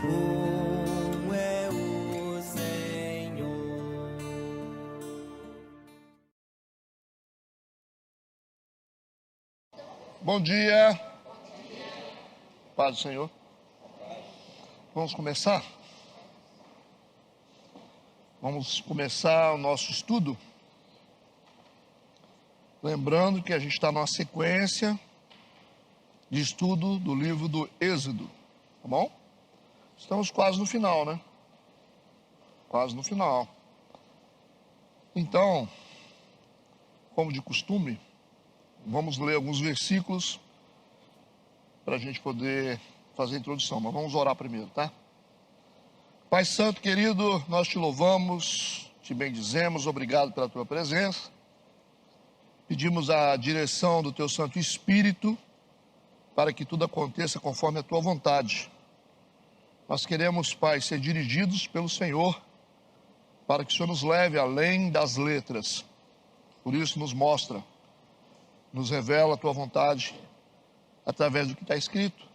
Bom é o Senhor. Bom dia. Paz do Senhor. Vamos começar? Vamos começar o nosso estudo. Lembrando que a gente está numa sequência de estudo do livro do Êxodo, tá bom? Estamos quase no final, né? Quase no final. Então, como de costume, vamos ler alguns versículos para a gente poder fazer a introdução. Mas vamos orar primeiro, tá? Pai Santo, querido, nós te louvamos, te bendizemos, obrigado pela tua presença. Pedimos a direção do teu Santo Espírito para que tudo aconteça conforme a tua vontade. Nós queremos, Pai, ser dirigidos pelo Senhor, para que o Senhor nos leve além das letras. Por isso nos mostra, nos revela a tua vontade através do que está escrito.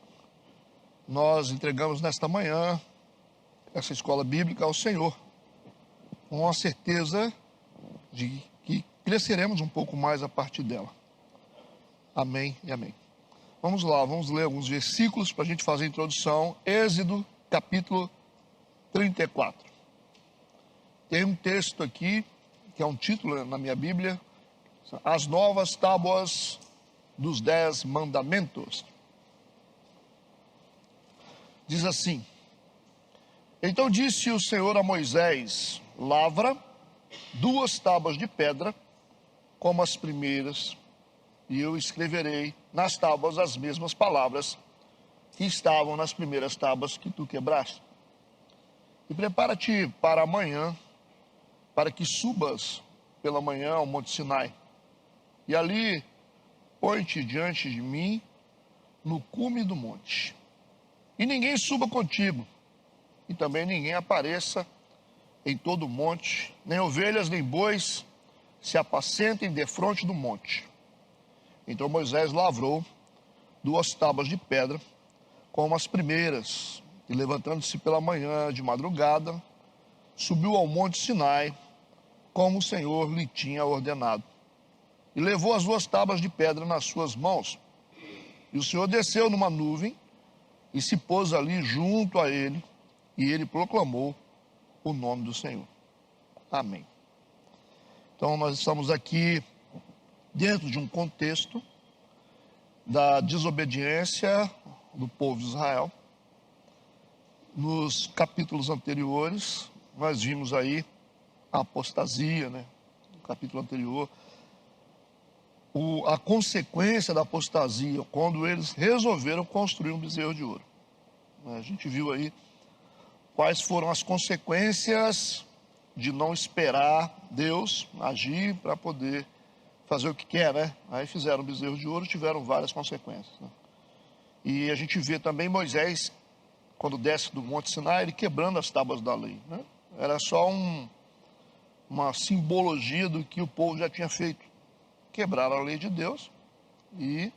Nós entregamos nesta manhã essa escola bíblica ao Senhor, com a certeza de que cresceremos um pouco mais a partir dela. Amém e amém. Vamos lá, vamos ler alguns versículos para a gente fazer a introdução. Êxodo, capítulo 34. Tem um texto aqui, que é um título na minha Bíblia, As Novas Tábuas dos 10 Mandamentos. Diz assim: Então disse o Senhor a Moisés: lavra 2 tábuas de pedra, como as primeiras, e eu escreverei nas tábuas as mesmas palavras que estavam nas primeiras tábuas que tu quebraste. E prepara-te para amanhã, para que subas pela manhã ao Monte Sinai, e ali põe-te diante de mim no cume do monte. E ninguém suba contigo, e também ninguém apareça em todo o monte, nem ovelhas nem bois se apacentem defronte do monte. Então Moisés lavrou 2 tábuas de pedra, como as primeiras, e levantando-se pela manhã de madrugada, subiu ao monte Sinai, como o Senhor lhe tinha ordenado. E levou as 2 tábuas de pedra nas suas mãos. E o Senhor desceu numa nuvem e se pôs ali junto a ele, e ele proclamou o nome do Senhor. Amém. Então nós estamos aqui dentro de um contexto da desobediência do povo de Israel. Nos capítulos anteriores, nós vimos aí a apostasia, né? No capítulo anterior, a consequência da apostasia, quando eles resolveram construir um bezerro de ouro. A gente viu aí quais foram as consequências de não esperar Deus agir para poder fazer o que quer, né? Aí fizeram um bezerro de ouro e tiveram várias consequências, né? E a gente vê também Moisés, quando desce do Monte Sinai, ele quebrando as tábuas da lei, né? Era só uma simbologia do que o povo já tinha feito. Quebraram a lei de Deus e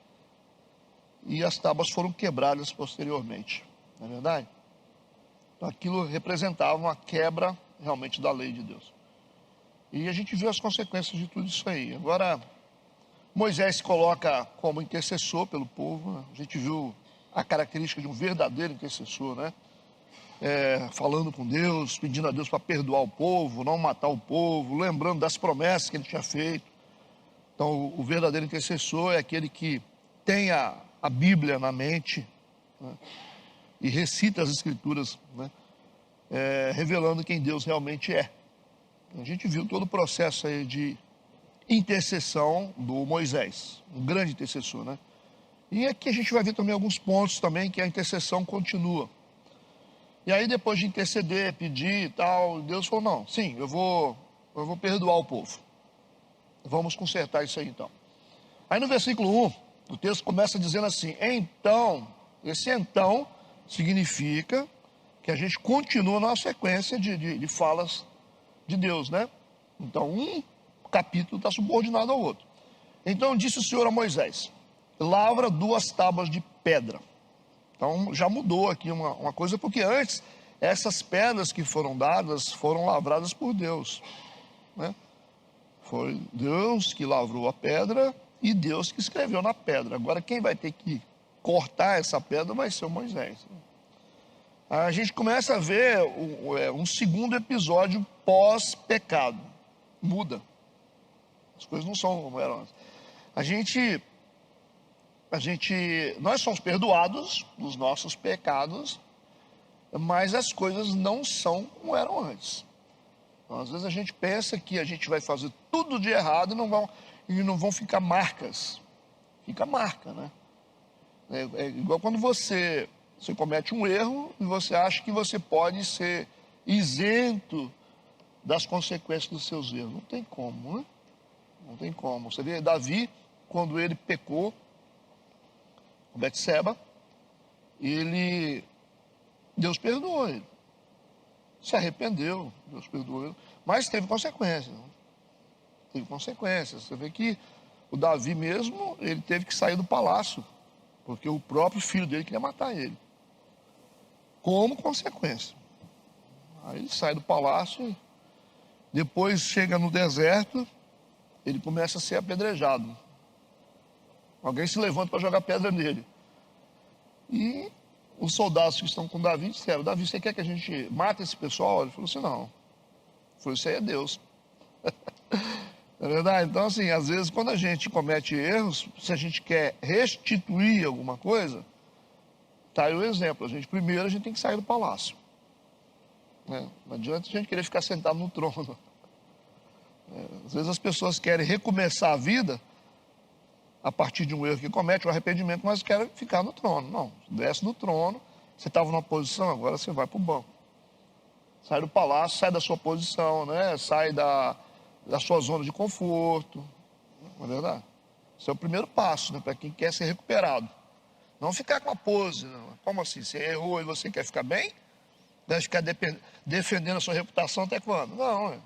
as tábuas foram quebradas posteriormente, não é verdade? Então aquilo representava uma quebra realmente da lei de Deus. E a gente viu as consequências de tudo isso aí. Agora, Moisés se coloca como intercessor pelo povo, né? A gente viu a característica de um verdadeiro intercessor, né? Falando com Deus, pedindo a Deus para perdoar o povo, não matar o povo, lembrando das promessas que ele tinha feito. Então, o verdadeiro intercessor é aquele que tem a Bíblia na mente, né? E recita as Escrituras, né? Revelando quem Deus realmente é. A gente viu todo o processo aí de intercessão do Moisés, um grande intercessor, né? E aqui a gente vai ver também alguns pontos também que a intercessão continua. E aí depois de interceder, pedir e tal, Deus falou: não, sim, eu vou perdoar o povo. Vamos consertar isso aí então. Aí no versículo 1, o texto começa dizendo assim: então, esse então significa que a gente continua na sequência de falas de Deus, né? Então um capítulo está subordinado ao outro. Então disse o Senhor a Moisés: lavra 2 tábuas de pedra. Então já mudou aqui uma coisa, porque antes essas pedras que foram dadas foram lavradas por Deus, né? Foi Deus que lavrou a pedra e Deus que escreveu na pedra. Agora quem vai ter que cortar essa pedra vai ser o Moisés. A gente começa a ver um segundo episódio pós-pecado. Muda. As coisas não são como eram antes. Nós somos perdoados dos nossos pecados, mas as coisas não são como eram antes. Então, às vezes a gente pensa que a gente vai fazer tudo de errado e não vão ficar marcas. Fica marca, né? É igual quando você comete um erro e você acha que você pode ser isento das consequências dos seus erros. Não tem como, né? Não tem como. Você vê Davi, quando ele pecou com Betseba, Deus perdoou ele. Se arrependeu, Deus perdoou ele. Mas teve consequências. Né? Teve consequências. Você vê que o Davi mesmo, ele teve que sair do palácio, porque o próprio filho dele queria matar ele. Como consequência. Aí ele sai do palácio, depois chega no deserto, ele começa a ser apedrejado. Alguém se levanta para jogar pedra nele. E os soldados que estão com Davi disseram: Davi, você quer que a gente mate esse pessoal? Ele falou assim: não. Ele falou: isso aí é Deus. É verdade? Então, assim, às vezes quando a gente comete erros, se a gente quer restituir alguma coisa, tá aí o exemplo. Primeiro a gente tem que sair do palácio. Né? Não adianta a gente querer ficar sentado no trono. Às vezes as pessoas querem recomeçar a vida a partir de um erro que comete, o arrependimento, mas querem ficar no trono. Não, desce do trono, você estava numa posição, agora você vai para o banco. Sai do palácio, sai da sua posição, né? Sai da sua zona de conforto. Não é verdade? Esse é o primeiro passo, né? Para quem quer ser recuperado. Não ficar com a pose. Não. Como assim? Você errou e você quer ficar bem? Deve ficar defendendo a sua reputação até quando? Não,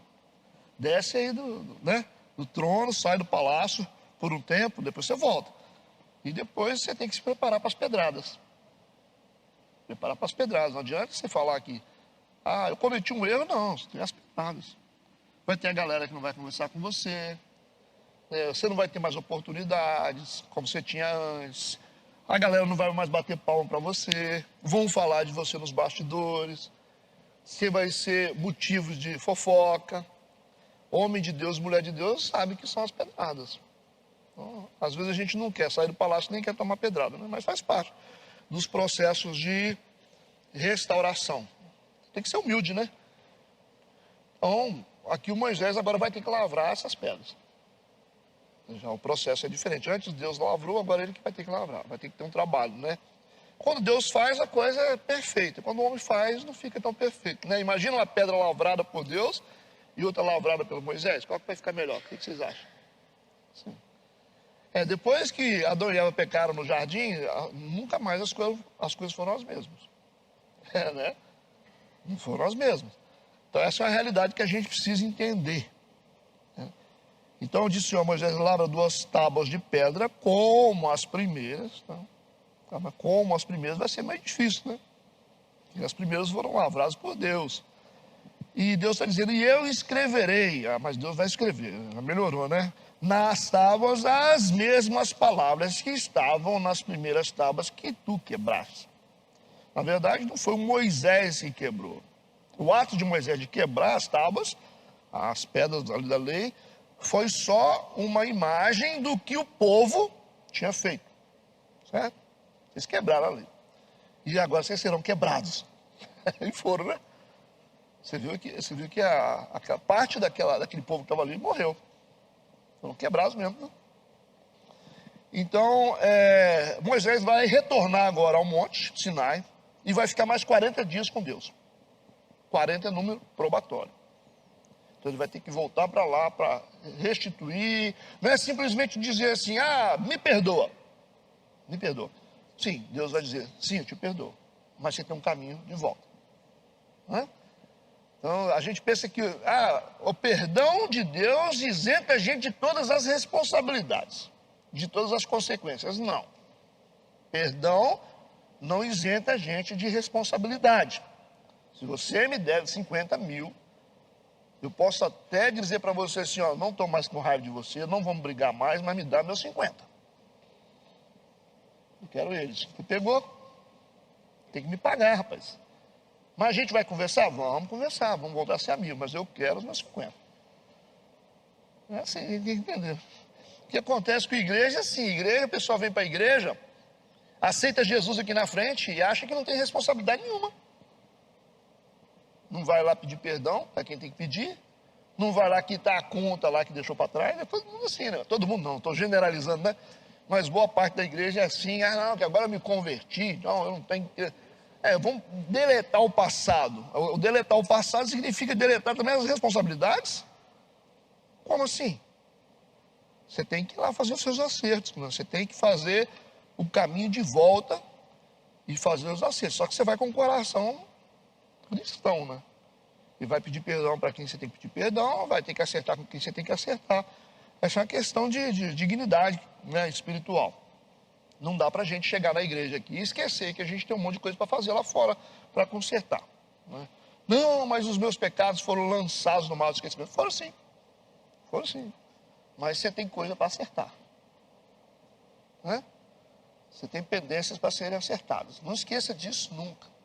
desce aí do trono, sai do palácio por um tempo, depois você volta. E depois você tem que se preparar para as pedradas. Preparar para as pedradas. Não adianta você falar aqui: ah, eu cometi um erro. Não, você tem as pedradas. Vai ter a galera que não vai conversar com você. Você não vai ter mais oportunidades como você tinha antes. A galera não vai mais bater palma para você. Vão falar de você nos bastidores. Você vai ser motivo de fofoca. Homem de Deus, mulher de Deus, sabe que são as pedradas. Então, às vezes a gente não quer sair do palácio, nem quer tomar pedrada, né? Mas faz parte dos processos de restauração. Tem que ser humilde, né? Então, aqui o Moisés agora vai ter que lavrar essas pedras. Já o processo é diferente. Antes Deus lavrou, agora ele que vai ter que lavrar. Vai ter que ter um trabalho, né? Quando Deus faz, a coisa é perfeita. Quando o homem faz, não fica tão perfeito, né? Imagina uma pedra lavrada por Deus e outra lavrada pelo Moisés. Qual que vai ficar melhor? O que vocês acham? Sim. Depois que Adão e Eva pecaram no jardim, nunca mais as coisas foram as mesmas. Né? Não foram as mesmas. Então essa é uma realidade que a gente precisa entender. Né? Então disse o Senhor: Moisés, lavra 2 tábuas de pedra como as primeiras. Tá? Mas como as primeiras vai ser mais difícil, né? Porque as primeiras foram lavradas por Deus. E Deus está dizendo: e eu escreverei. Mas Deus vai escrever. Já melhorou, né? Nas tábuas as mesmas palavras que estavam nas primeiras tábuas que tu quebraste. Na verdade, não foi o Moisés que quebrou. O ato de Moisés de quebrar as tábuas, as pedras da lei, foi só uma imagem do que o povo tinha feito. Certo? Eles quebraram a lei. E agora vocês serão quebrados. E foram, né? Você viu que a parte daquele povo que estava ali morreu. Foram quebrados mesmo. Né? Então, Moisés vai retornar agora ao monte Sinai e vai ficar mais 40 dias com Deus. 40 é número probatório. Então ele vai ter que voltar para lá para restituir. Não é simplesmente dizer assim: ah, me perdoa. Me perdoa. Sim, Deus vai dizer: sim, eu te perdoo. Mas você tem um caminho de volta. Né? Então a gente pensa que o perdão de Deus isenta a gente de todas as responsabilidades, de todas as consequências. Não. Perdão não isenta a gente de responsabilidade. Se você me deve 50 mil, eu posso até dizer para você assim, ó, não estou mais com raiva de você, não vamos brigar mais, mas me dá meus 50. Eu quero eles. Você pegou, tem que me pagar, rapaz. Mas a gente vai conversar? Vamos conversar, vamos voltar a ser amigos, mas eu quero os meus 50. É assim, tem que entender. O que acontece com a igreja é assim, igreja, o pessoal vem para a igreja, aceita Jesus aqui na frente e acha que não tem responsabilidade nenhuma. Não vai lá pedir perdão para quem tem que pedir, não vai lá quitar a conta lá que deixou para trás, é todo mundo assim, né? Todo mundo não, estou generalizando, né? Mas boa parte da igreja é assim, não, que agora eu me converti, não, eu não tenho que... vamos deletar o passado. O deletar o passado significa deletar também as responsabilidades? Como assim? Você tem que ir lá fazer os seus acertos, você tem que fazer o caminho de volta e fazer os acertos. Só que você vai com o coração cristão, né? E vai pedir perdão para quem você tem que pedir perdão, vai ter que acertar com quem você tem que acertar. Essa é uma questão de dignidade, né, espiritual. Não dá para a gente chegar na igreja aqui e esquecer que a gente tem um monte de coisa para fazer lá fora, para consertar. Né? Não, mas os meus pecados foram lançados no mar do esquecimento. Foram sim. Foram sim. Mas você tem coisa para acertar. Né? Você tem pendências para serem acertadas. Não esqueça disso nunca.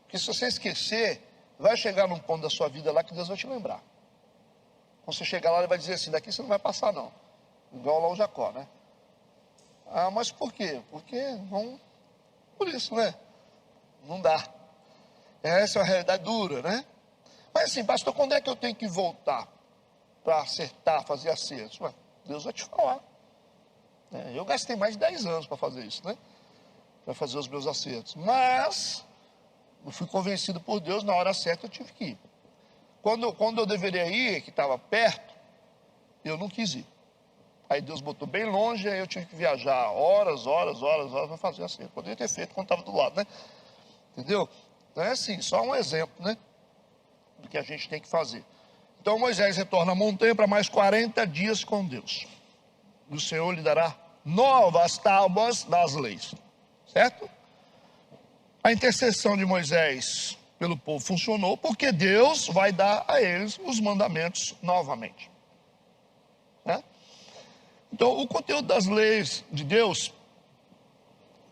Porque se você esquecer, vai chegar num ponto da sua vida lá que Deus vai te lembrar. Quando você chegar lá, ele vai dizer assim, daqui você não vai passar não. Igual lá o Jacó, né? Ah, mas por quê? Porque não... Por isso, né? Não dá. Essa é uma realidade dura, né? Mas assim, pastor, quando é que eu tenho que voltar para acertar, fazer acertos? Ué, Deus vai te falar. Eu gastei mais de 10 anos para fazer isso, né? Para fazer os meus acertos. Mas eu fui convencido por Deus, na hora certa eu tive que ir. Quando eu deveria ir, que estava perto, eu não quis ir. Aí Deus botou bem longe, aí eu tive que viajar horas para fazer assim. Eu poderia ter feito quando estava do lado, né? Entendeu? Então é assim, só um exemplo, né? Do que a gente tem que fazer. Então Moisés retorna à montanha para mais 40 dias com Deus. E o Senhor lhe dará novas tábuas das leis. Certo? A intercessão de Moisés pelo povo funcionou porque Deus vai dar a eles os mandamentos novamente. Né? Então, o conteúdo das leis de Deus,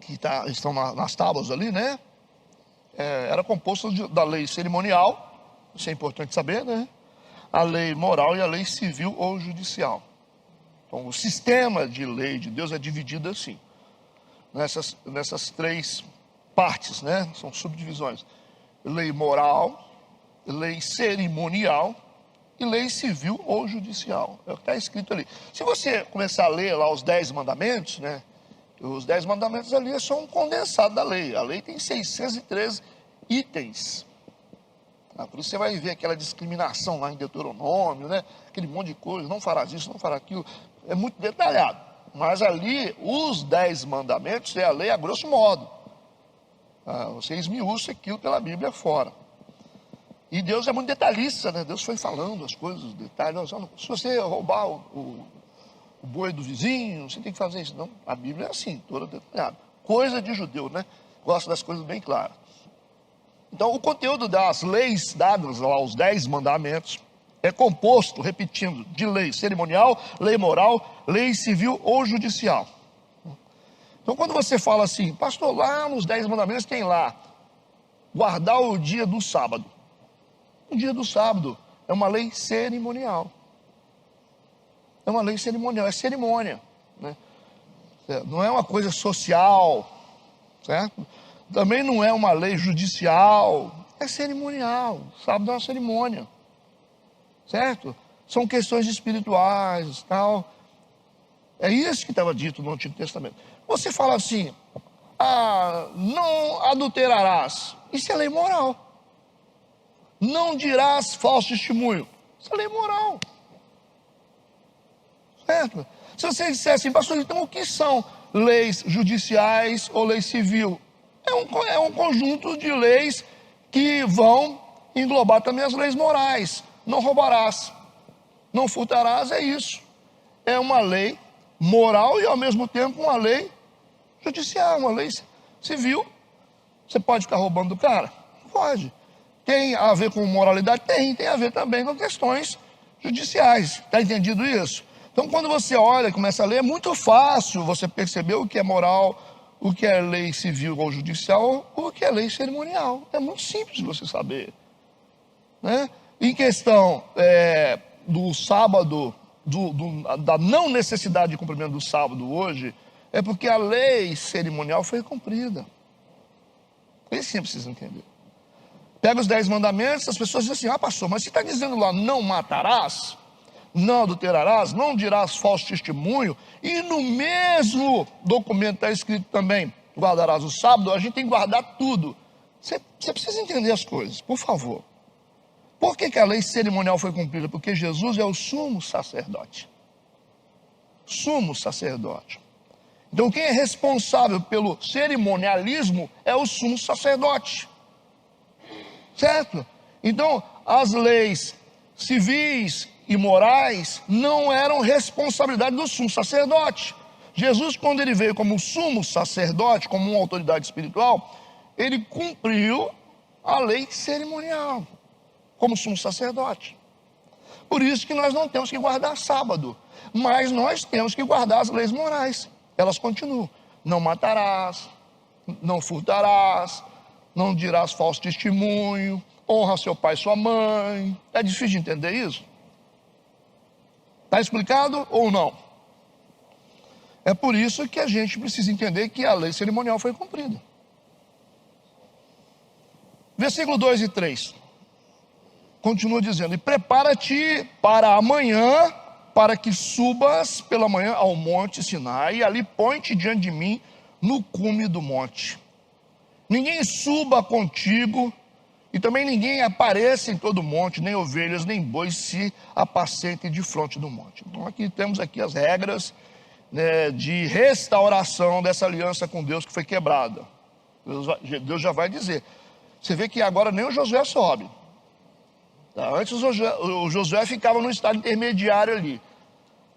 que estão nas tábuas ali, né? Era composto da lei cerimonial, isso é importante saber, né? A lei moral e a lei civil ou judicial. Então, o sistema de lei de Deus é dividido assim, nessas três partes, né? São subdivisões. Lei moral, lei cerimonial e lei civil ou judicial. É o que está escrito ali. Se você começar a ler lá os 10 mandamentos, né? Os 10 mandamentos ali é só um condensado da lei. A lei tem 613 itens. Por isso você vai ver aquela discriminação lá em Deuteronômio, né? Aquele monte de coisa, não farás isso, não farás aquilo. É muito detalhado. Mas ali, os 10 mandamentos é a lei a grosso modo. Você esmiuça aquilo pela Bíblia fora. E Deus é muito detalhista, né? Deus foi falando as coisas, os detalhes. Se você roubar o boi do vizinho, você tem que fazer isso. Não, a Bíblia é assim, toda detalhada. Coisa de judeu, né? Gosta das coisas bem claras. Então, o conteúdo das leis dadas lá, os 10 mandamentos, é composto, repetindo, de lei cerimonial, lei moral, lei civil ou judicial. Então, quando você fala assim, pastor, lá nos 10 mandamentos tem lá, guardar o dia do sábado. O dia do sábado é uma lei cerimonial. É uma lei cerimonial, é cerimônia. Né? Não é uma coisa social, certo? Também não é uma lei judicial, é cerimonial. Sábado é uma cerimônia, certo? São questões espirituais, tal. É isso que estava dito no Antigo Testamento. Você fala assim, não adulterarás. Isso é lei moral. Não dirás falso testemunho. Isso é lei moral. Certo? Se você disser assim, pastor, então o que são leis judiciais ou lei civil? É um conjunto de leis que vão englobar também as leis morais. Não roubarás, não furtarás, é isso. É uma lei moral e ao mesmo tempo uma lei judicial, uma lei civil. Você pode ficar roubando do cara? Pode. Tem a ver com moralidade? Tem a ver também com questões judiciais. Está entendido isso? Então, quando você olha e começa a ler, é muito fácil você perceber o que é moral, o que é lei civil ou judicial, ou o que é lei cerimonial. É muito simples de você saber, né? Em questão do sábado, da não necessidade de cumprimento do sábado hoje, é porque a lei cerimonial foi cumprida. Isso sempre precisa entender. Pega os 10 mandamentos, as pessoas dizem assim: pastor, mas você está dizendo lá, não matarás, não adulterarás, não dirás falso testemunho, e no mesmo documento está escrito também, guardarás o sábado. A gente tem que guardar tudo. Você precisa entender as coisas, por favor. Por que a lei cerimonial foi cumprida? Porque Jesus é o sumo sacerdote. Sumo sacerdote. Então quem é responsável pelo cerimonialismo é o sumo sacerdote. Certo? Então as leis civis e morais não eram responsabilidade do sumo sacerdote. Jesus, quando ele veio como sumo sacerdote, como uma autoridade espiritual, ele cumpriu a lei cerimonial, como sumo sacerdote. Por isso que nós não temos que guardar sábado, mas nós temos que guardar as leis morais. Elas continuam: não matarás, não furtarás, não dirás falso testemunho, honra seu pai e sua mãe. É difícil de entender isso? Está explicado ou não? É por isso que a gente precisa entender que a lei cerimonial foi cumprida. Versículo 2 e 3. Continua dizendo: e prepara-te para amanhã, para que subas pela manhã ao monte Sinai, e ali põe-te diante de mim no cume do monte. Ninguém suba contigo, e também ninguém apareça em todo o monte, nem ovelhas, nem bois se apacentem de fronte do monte. Então aqui temos as regras, né, de restauração dessa aliança com Deus que foi quebrada. Deus já vai dizer. Você vê que agora nem o Josué sobe. Tá? Antes o Josué ficava no estado intermediário ali.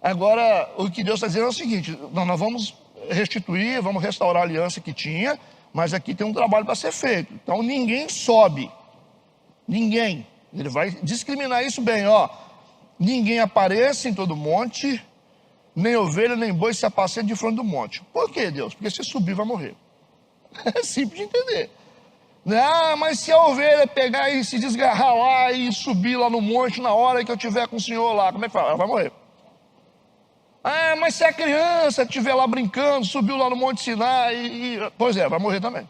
Agora o que Deus está dizendo é o seguinte: nós vamos restituir, vamos restaurar a aliança que tinha, mas aqui tem um trabalho para ser feito. Então ninguém sobe. Ninguém. Ele vai discriminar isso bem, ó. Ninguém apareça em todo monte, nem ovelha, nem boi se apacente de frente do monte. Por quê, Deus? Porque se subir vai morrer. É simples de entender. Ah, mas se a ovelha pegar e se desgarrar lá e subir lá no monte na hora que eu tiver com o Senhor lá, como é que fala? Ela vai morrer. Ah, mas se a criança estiver lá brincando, subiu lá no Monte Sinai, pois é, vai morrer também.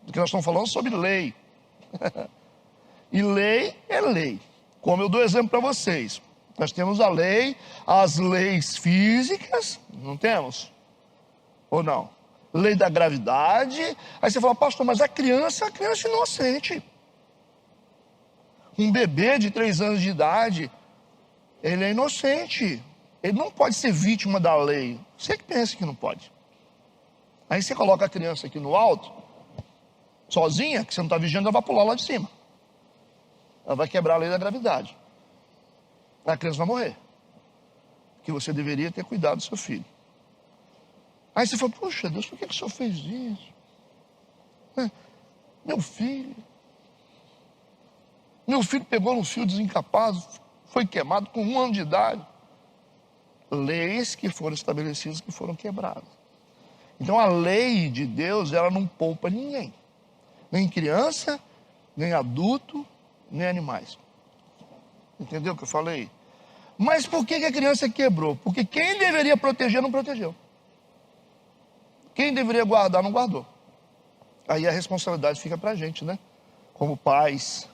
Porque nós estamos falando sobre lei. E lei é lei. Como eu dou exemplo para vocês. Nós temos a lei, as leis físicas, não temos? Ou não? Lei da gravidade. Aí você fala: pastor, mas a criança é inocente. Um bebê de 3 anos de idade, ele é inocente. Ele não pode ser vítima da lei. Você que pensa que não pode. Aí você coloca a criança aqui no alto, sozinha, que você não está vigiando, ela vai pular lá de cima. Ela vai quebrar a lei da gravidade. A criança vai morrer. Porque você deveria ter cuidado do seu filho. Aí você fala: puxa Deus, por que o senhor fez isso? Meu filho pegou no fio desencapado, foi queimado com 1 ano de idade. Leis que foram estabelecidas, que foram quebradas. Então a lei de Deus, ela não poupa ninguém. Nem criança, nem adulto, nem animais. Entendeu o que eu falei? Mas por que a criança quebrou? Porque quem deveria proteger não protegeu. Quem deveria guardar não guardou. Aí a responsabilidade fica pra gente, né? Como pais.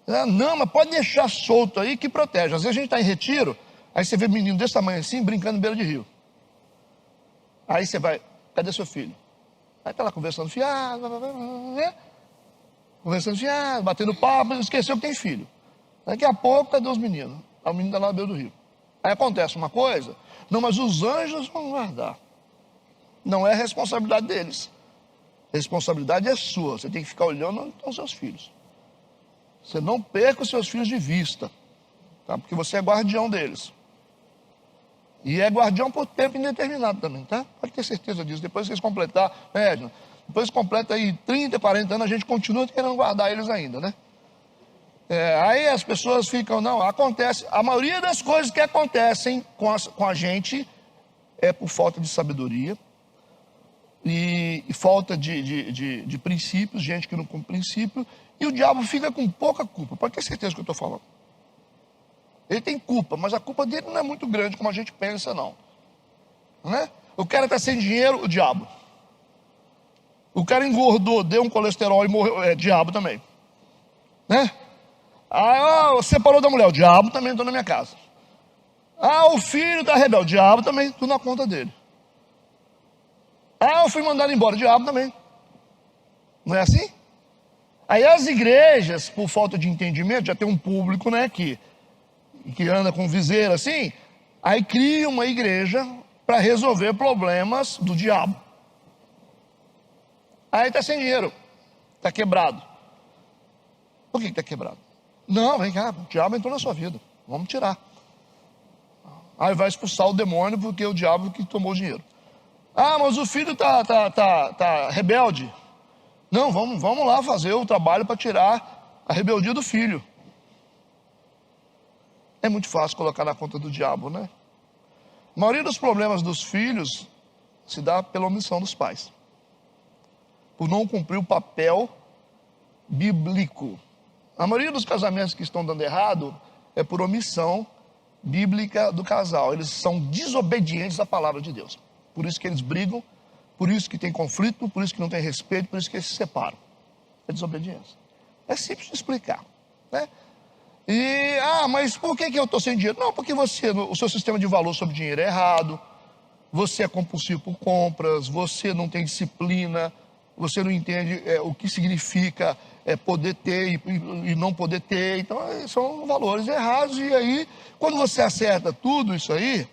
Não, mas pode deixar solto aí que protege. Às vezes a gente está em retiro, aí você vê menino desse tamanho assim, brincando em beira de rio. Aí você vai: cadê seu filho? Aí está lá conversando fiado, batendo papo, esqueceu que tem filho. Daqui a pouco, cadê os meninos? Aí o menino está lá na beira do rio. Aí acontece uma coisa: não, mas os anjos vão guardar. Não é responsabilidade deles. A responsabilidade é sua. Você tem que ficar olhando onde estão os seus filhos. Você não perca os seus filhos de vista, tá? Porque você é guardião deles. E é guardião por tempo indeterminado também, tá? Pode ter certeza disso. Depois que vocês completar, depois completa aí 30, 40 anos, a gente continua querendo guardar eles ainda, né? Aí as pessoas ficam, não, acontece. A maioria das coisas que acontecem com a gente é por falta de sabedoria e falta de princípios, gente que não cumpre princípio, e o diabo fica com pouca culpa. Pode ter certeza do que eu estou falando. Ele tem culpa, mas a culpa dele não é muito grande como a gente pensa, não. Né? O cara está sem dinheiro, o diabo. O cara engordou, deu um colesterol e morreu, diabo também. Né? Separou da mulher, o diabo também entrou na minha casa. O filho está rebelde, o diabo também, tudo na conta dele. Eu fui mandado embora, o diabo também. Não é assim? Aí as igrejas, por falta de entendimento, já tem um público, né, que anda com viseira assim, aí cria uma igreja para resolver problemas do diabo. Aí está sem dinheiro, está quebrado. Por que está quebrado? Não, vem cá, o diabo entrou na sua vida, vamos tirar. Aí vai expulsar o demônio porque é o diabo que tomou o dinheiro. Mas o filho tá rebelde. Não, vamos lá fazer o trabalho para tirar a rebeldia do filho. É muito fácil colocar na conta do diabo, né? A maioria dos problemas dos filhos se dá pela omissão dos pais, por não cumprir o papel bíblico. A maioria dos casamentos que estão dando errado é por omissão bíblica do casal. Eles são desobedientes à palavra de Deus. Por isso que eles brigam, por isso que tem conflito, por isso que não tem respeito, por isso que eles se separam. É desobediência. É simples de explicar, né? Mas por que eu estou sem dinheiro? Não, porque o seu sistema de valor sobre dinheiro é errado, você é compulsivo por compras, você não tem disciplina, você não entende o que significa poder ter e não poder ter. Então são valores errados. E aí, quando você acerta tudo isso aí,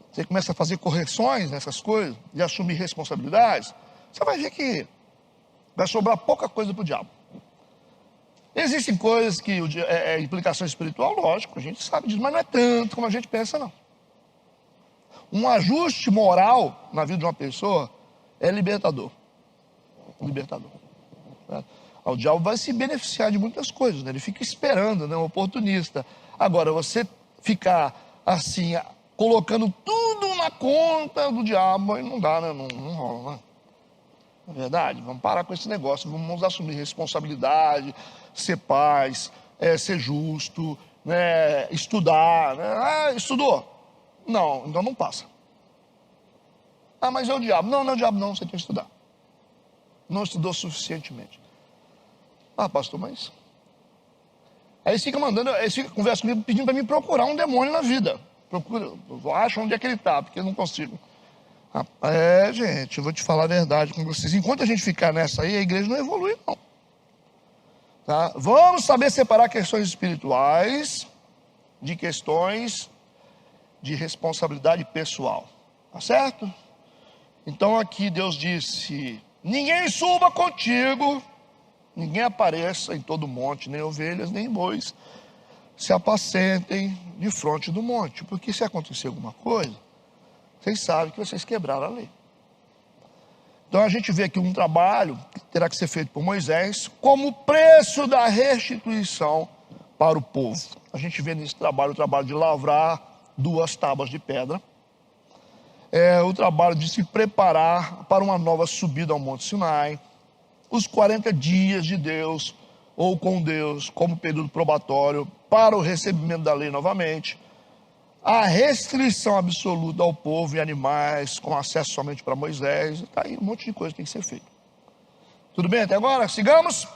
você começa a fazer correções nessas coisas e assumir responsabilidades, você vai ver que vai sobrar pouca coisa para o diabo. Existem coisas que implicação espiritual, lógico, a gente sabe disso, mas não é tanto como a gente pensa, não. Um ajuste moral na vida de uma pessoa é libertador. Libertador. O diabo vai se beneficiar de muitas coisas, né? Ele fica esperando, né? Um oportunista. Agora, você ficar assim, colocando tudo na conta do diabo, aí não dá, né? Não rola, né? Não é verdade? Vamos parar com esse negócio, vamos assumir responsabilidade, ser paz, ser justo, né? Estudar, né? Estudou? Não, então não passa. Mas é o diabo. Não é o diabo não, você tem que estudar. Não estudou suficientemente. Pastor, mas... Aí fica mandando, conversa comigo, pedindo para mim procurar um demônio na vida. Acha onde é que ele está, porque eu não consigo. Gente, eu vou te falar a verdade com vocês. Enquanto a gente ficar nessa aí, a igreja não evolui, não. Tá? Vamos saber separar questões espirituais de questões de responsabilidade pessoal. Tá certo? Então aqui Deus disse: ninguém suba contigo, ninguém apareça em todo monte, nem ovelhas, nem bois se apacentem de fronte do monte, porque se acontecer alguma coisa, vocês sabem que vocês quebraram a lei. Então a gente vê aqui um trabalho que terá que ser feito por Moisés como preço da restituição para o povo. A gente vê nesse trabalho o trabalho de lavrar 2 tábuas de pedra, o trabalho de se preparar para uma nova subida ao Monte Sinai, os 40 dias de Deus, ou com Deus, como período probatório, para o recebimento da lei novamente, a restrição absoluta ao povo e animais, com acesso somente para Moisés. Está aí um monte de coisa que tem que ser feito. Tudo bem até agora? Sigamos.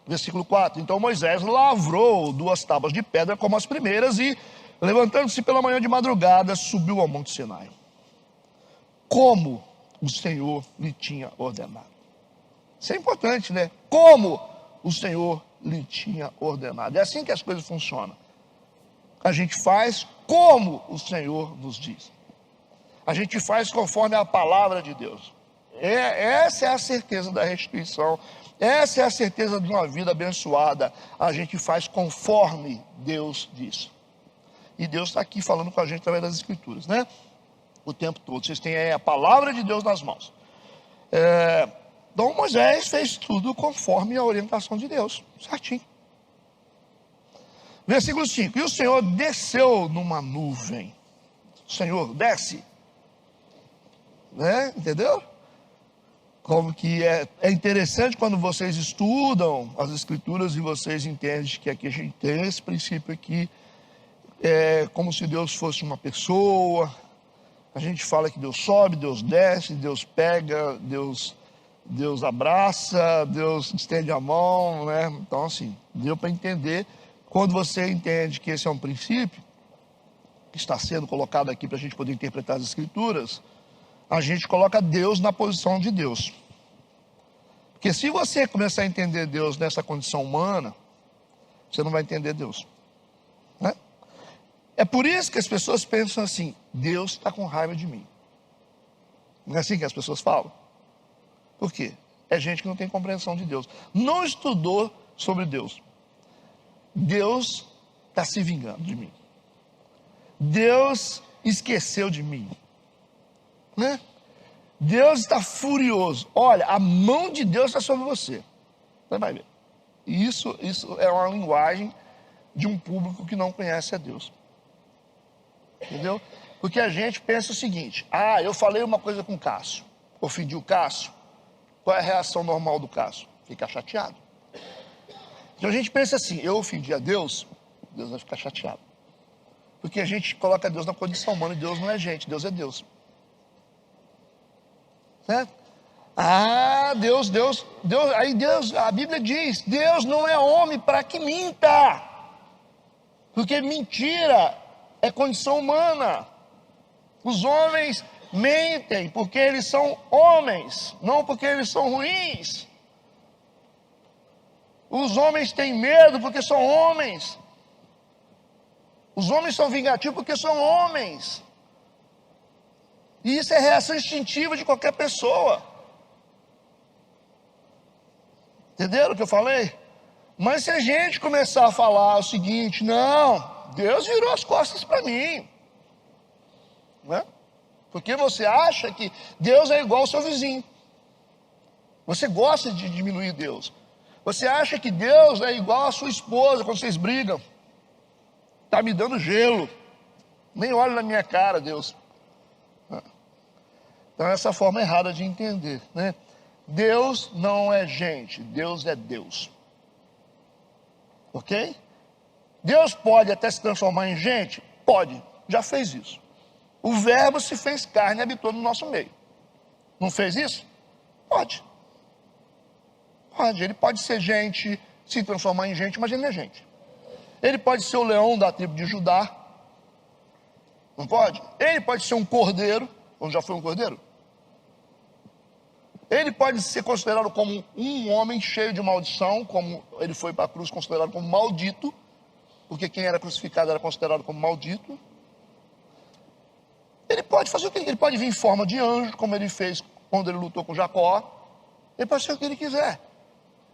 Versículo 4. Então Moisés lavrou 2 tábuas de pedra como as primeiras e, levantando-se pela manhã de madrugada, subiu ao Monte Sinai, como o Senhor lhe tinha ordenado. Isso é importante, né? Como o Senhor lhe tinha ordenado. É assim que as coisas funcionam. A gente faz como o Senhor nos diz. A gente faz conforme a palavra de Deus. Essa é a certeza da restituição. Essa é a certeza de uma vida abençoada. A gente faz conforme Deus diz. E Deus está aqui falando com a gente através das Escrituras, né? O tempo todo. Vocês têm aí a palavra de Deus nas mãos. Então Moisés fez tudo conforme a orientação de Deus, certinho. Versículo 5. E o Senhor desceu numa nuvem. O Senhor desce. Né? Entendeu? Como que é interessante quando vocês estudam as Escrituras e vocês entendem que aqui a gente tem esse princípio aqui. É como se Deus fosse uma pessoa. A gente fala que Deus sobe, Deus desce, Deus pega, Deus abraça, Deus estende a mão, né? Então assim, deu para entender. Quando você entende que esse é um princípio que está sendo colocado aqui para a gente poder interpretar as Escrituras, a gente coloca Deus na posição de Deus. Porque se você começar a entender Deus nessa condição humana, você não vai entender Deus, né? É por isso que as pessoas pensam assim: Deus está com raiva de mim. Não é assim que as pessoas falam? Por quê? É gente que não tem compreensão de Deus, não estudou sobre Deus. Deus está se vingando de mim. Deus esqueceu de mim, né? Deus está furioso. Olha, a mão de Deus está sobre você. Você vai ver. Isso é uma linguagem de um público que não conhece a Deus. Entendeu? Porque a gente pensa o seguinte: eu falei uma coisa com o Cássio, ofendi o Cássio. Qual é a reação normal do Cássio? Ficar chateado. Então a gente pensa assim: eu ofendi a Deus, Deus vai ficar chateado. Porque a gente coloca Deus na condição humana e Deus não é gente, Deus é Deus. Certo? Deus, aí Deus, a Bíblia diz: Deus não é homem para que minta. Porque mentira é condição humana. Os homens mentem porque eles são homens, não porque eles são ruins. Os homens têm medo porque são homens. Os homens são vingativos porque são homens. E isso é reação instintiva de qualquer pessoa. Entenderam o que eu falei? Mas se a gente começar a falar o seguinte: não, Deus virou as costas para mim, né? Porque você acha que Deus é igual ao seu vizinho. Você gosta de diminuir Deus. Você acha que Deus é igual à sua esposa quando vocês brigam. Está me dando gelo. Nem olha na minha cara, Deus. Então essa forma errada de entender, né? Deus não é gente, Deus é Deus. Ok? Deus pode até se transformar em gente? Pode, já fez isso. O verbo se fez carne e habitou no nosso meio. Não fez isso? Pode. Pode, ele pode ser gente, se transformar em gente, mas ele não é gente. Ele pode ser o leão da tribo de Judá. Não pode? Ele pode ser um cordeiro, ou já foi um cordeiro. Ele pode ser considerado como um homem cheio de maldição, como ele foi para a cruz considerado como maldito, porque quem era crucificado era considerado como maldito. Ele pode fazer o que ele pode vir em forma de anjo, como ele fez quando ele lutou com Jacó. Ele pode ser o que ele quiser.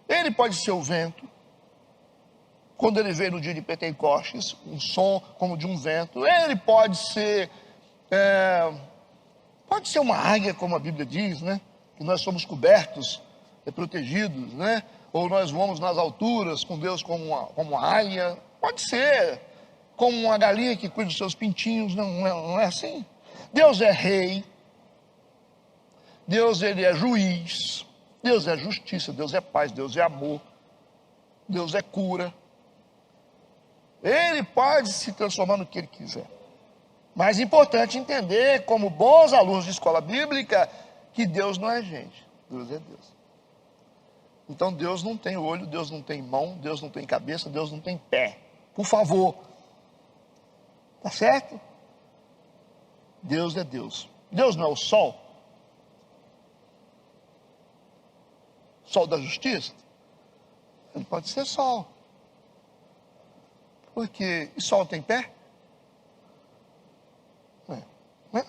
Ele pode ser o vento, quando ele veio no dia de Pentecostes, um som como de um vento. Ele pode ser uma águia, como a Bíblia diz, né? Que nós somos cobertos, protegidos, né? Ou nós vamos nas alturas com Deus como uma águia. Pode ser como uma galinha que cuida dos seus pintinhos. Não é assim. Deus é rei. Deus, ele é juiz. Deus é justiça. Deus é paz. Deus é amor. Deus é cura. Ele pode se transformar no que ele quiser. Mas é importante entender, como bons alunos de escola bíblica, que Deus não é gente, Deus é Deus. Então Deus não tem olho, Deus não tem mão, Deus não tem cabeça, Deus não tem pé. Por favor. Tá certo? Deus é Deus. Deus não é o sol? Sol da justiça? Ele pode ser sol. Porque o sol tem pé? Né?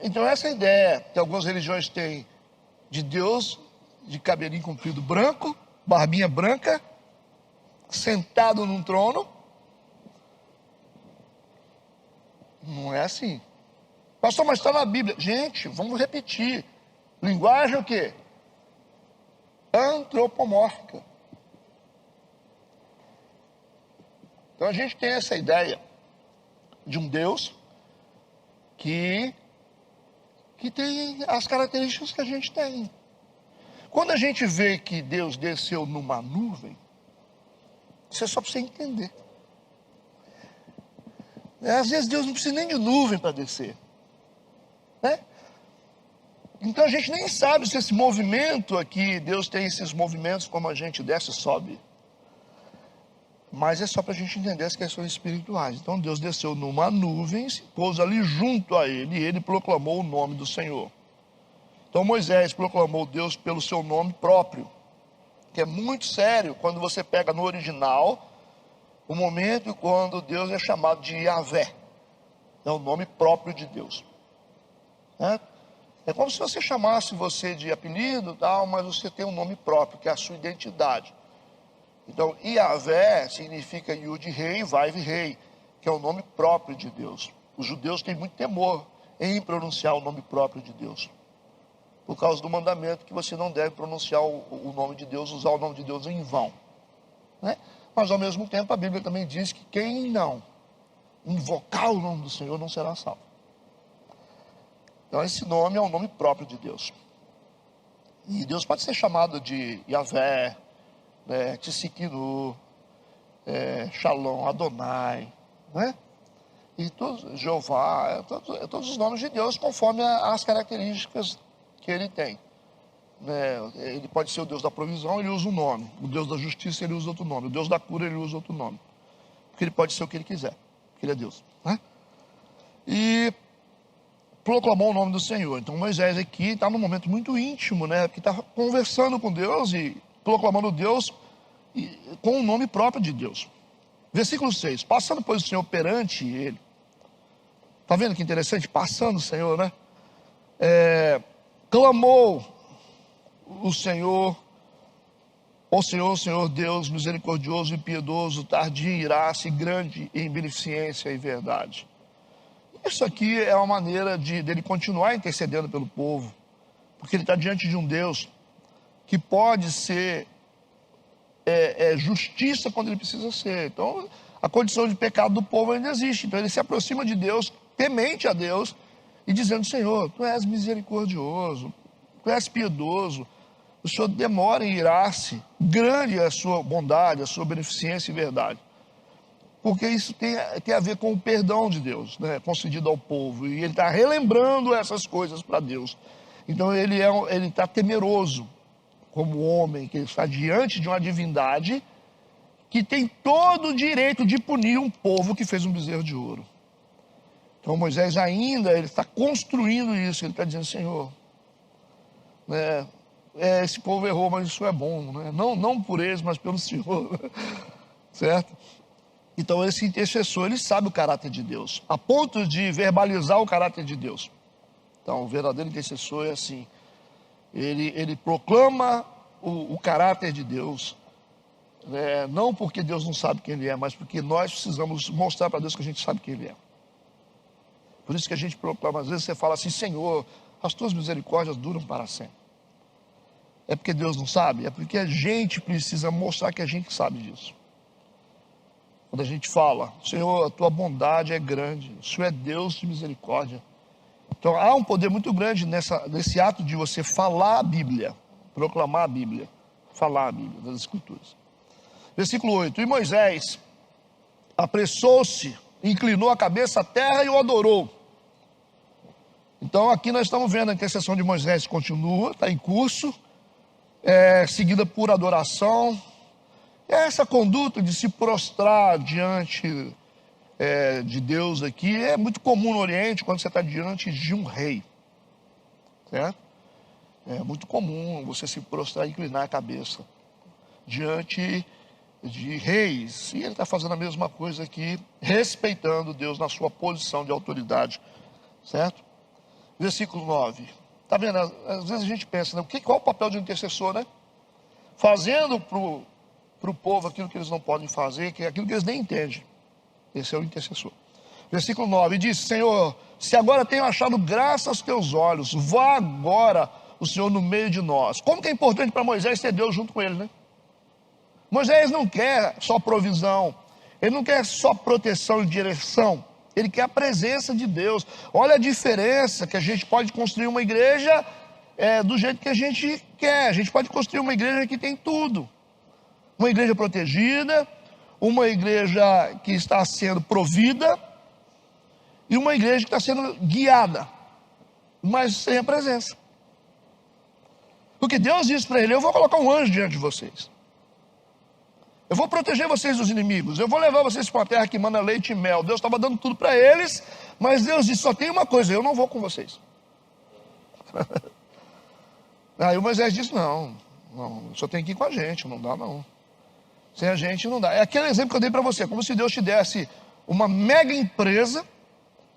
Então essa ideia que algumas religiões têm de Deus de cabelinho comprido branco, barbinha branca, sentado num trono, não é assim. Pastor, mas está na Bíblia. Gente, vamos repetir. Linguagem o quê? Antropomórfica. Então a gente tem essa ideia de um Deus que tem as características que a gente tem. Quando a gente vê que Deus desceu numa nuvem, isso é só para você entender. Às vezes Deus não precisa nem de nuvem para descer, né? Então a gente nem sabe se esse movimento aqui, Deus tem esses movimentos como a gente desce e sobe. Mas é só para a gente entender as questões espirituais. Então Deus desceu numa nuvem, se pôs ali junto a ele, e ele proclamou o nome do Senhor. Então Moisés proclamou Deus pelo seu nome próprio, que é muito sério quando você pega no original o momento quando Deus é chamado de Yahvé. É o nome próprio de Deus. É como se você chamasse você de apelido, tal, mas você tem um nome próprio, que é a sua identidade. Então, Yahvé significa Yud Rei, Vav Rei, que é o nome próprio de Deus. Os judeus têm muito temor em pronunciar o nome próprio de Deus, por causa do mandamento que você não deve pronunciar o nome de Deus, usar o nome de Deus em vão, né? Mas ao mesmo tempo a Bíblia também diz que quem não invocar o nome do Senhor não será salvo. Então esse nome é o nome próprio de Deus. E Deus pode ser chamado de Yahvé, Tsikinu, Shalom, Adonai, né? E todos, Jeová, todos os nomes de Deus conforme as características que ele tem. Ele pode ser o Deus da provisão, ele usa um nome. O Deus da justiça, ele usa outro nome. O Deus da cura, ele usa outro nome. Porque ele pode ser o que ele quiser, porque ele é Deus, né? E proclamou o nome do Senhor. Então Moisés aqui está num momento muito íntimo, né? Porque está conversando com Deus e proclamando Deus com o nome próprio de Deus. Versículo 6. Passando, pois, o Senhor perante ele. Está vendo que interessante? Passando o Senhor, né? Clamou o Senhor, Senhor Deus misericordioso e piedoso, tardio em ira-se, grande em beneficência e verdade. Isso aqui é uma maneira dele continuar intercedendo pelo povo, porque ele está diante de um Deus que pode ser justiça quando ele precisa ser. Então a condição de pecado do povo ainda existe. Então ele se aproxima de Deus, temente a Deus, e dizendo: Senhor, tu és misericordioso, tu és piedoso, o Senhor demora em irar-se, grande é a sua bondade, a sua beneficência e verdade. Porque isso tem a ver com o perdão de Deus, né, concedido ao povo, e ele está relembrando essas coisas para Deus. Então ele está temeroso, como homem, que ele está diante de uma divindade que tem todo o direito de punir um povo que fez um bezerro de ouro. Então Moisés ainda, ele está construindo isso, ele está dizendo: Senhor, esse povo errou, mas isso é bom, né? Não por eles, mas pelo Senhor, certo? Então esse intercessor, ele sabe o caráter de Deus, a ponto de verbalizar o caráter de Deus. Então o verdadeiro intercessor é assim, ele proclama o caráter de Deus, não porque Deus não sabe quem ele é, mas porque nós precisamos mostrar para Deus que a gente sabe quem ele é. Por isso que a gente proclama, às vezes você fala assim: Senhor, as tuas misericórdias duram para sempre. É porque Deus não sabe? É porque a gente precisa mostrar que a gente sabe disso. Quando a gente fala: Senhor, a tua bondade é grande, o Senhor é Deus de misericórdia. Então há um poder muito grande nesse ato de você falar a Bíblia, proclamar a Bíblia, falar a Bíblia, das Escrituras. Versículo 8: E Moisés apressou-se, inclinou a cabeça à terra e o adorou. Então aqui nós estamos vendo a intercessão de Moisés continua, está em curso, seguida por adoração. Essa conduta de se prostrar diante de Deus aqui é muito comum no Oriente, quando você está diante de um rei, certo? É muito comum você se prostrar e inclinar a cabeça diante de reis, e ele está fazendo a mesma coisa aqui, respeitando Deus na sua posição de autoridade, certo? Versículo 9, está vendo? Às vezes a gente pensa, né? Qual é o papel de um intercessor, né? Fazendo para o povo aquilo que eles não podem fazer, que é aquilo que eles nem entendem. Esse é o intercessor. Versículo 9, diz: Senhor, se agora tenho achado graça aos teus olhos, vá agora o Senhor no meio de nós. Como que é importante para Moisés ter Deus junto com ele, né? Moisés não quer só provisão, ele não quer só proteção e direção, ele quer a presença de Deus. Olha a diferença que a gente pode construir uma igreja do jeito que a gente quer. A gente pode construir uma igreja que tem tudo. Uma igreja protegida, uma igreja que está sendo provida e uma igreja que está sendo guiada, mas sem a presença. Porque Deus disse para ele: eu vou colocar um anjo diante de vocês. Eu vou proteger vocês dos inimigos. Eu vou levar vocês para uma terra que manda leite e mel. Deus estava dando tudo para eles, mas Deus disse: só tem uma coisa, eu não vou com vocês. Aí o Moisés disse: não, só tem que ir com a gente, não dá não. Sem a gente não dá. É aquele exemplo que eu dei para você, como se Deus te desse uma mega empresa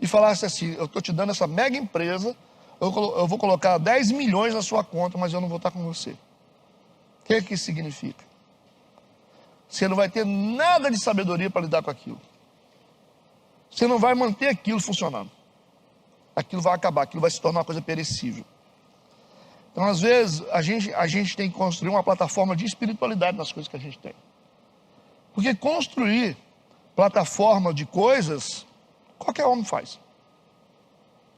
e falasse assim: eu estou te dando essa mega empresa, eu vou colocar 10 milhões na sua conta, mas eu não vou estar com você. O que isso significa? Você não vai ter nada de sabedoria para lidar com aquilo. Você não vai manter aquilo funcionando. Aquilo vai acabar, aquilo vai se tornar uma coisa perecível. Então, às vezes, a gente tem que construir uma plataforma de espiritualidade nas coisas que a gente tem. Porque construir plataforma de coisas, qualquer homem faz.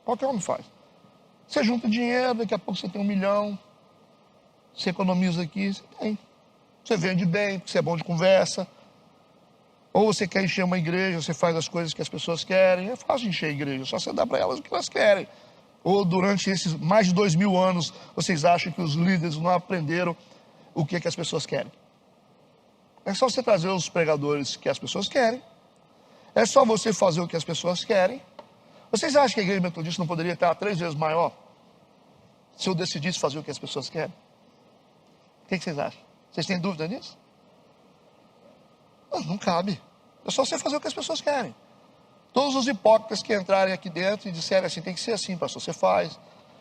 Qualquer homem faz. Você junta dinheiro, daqui a pouco você tem 1 milhão. Você economiza aqui, você tem. Você vende bem, você é bom de conversa. Ou você quer encher uma igreja, você faz as coisas que as pessoas querem. É fácil encher a igreja, só você dá para elas o que elas querem. Ou durante esses mais de 2000 anos, vocês acham que os líderes não aprenderam o que as pessoas querem? É só você trazer os pregadores que as pessoas querem. É só você fazer o que as pessoas querem. Vocês acham que a igreja metodista não poderia estar 3 vezes maior se eu decidisse fazer o que as pessoas querem? O que vocês acham? Vocês têm dúvida nisso? Não cabe. É só você fazer o que as pessoas querem. Todos os hipócritas que entrarem aqui dentro e disserem assim: tem que ser assim, pastor, você faz.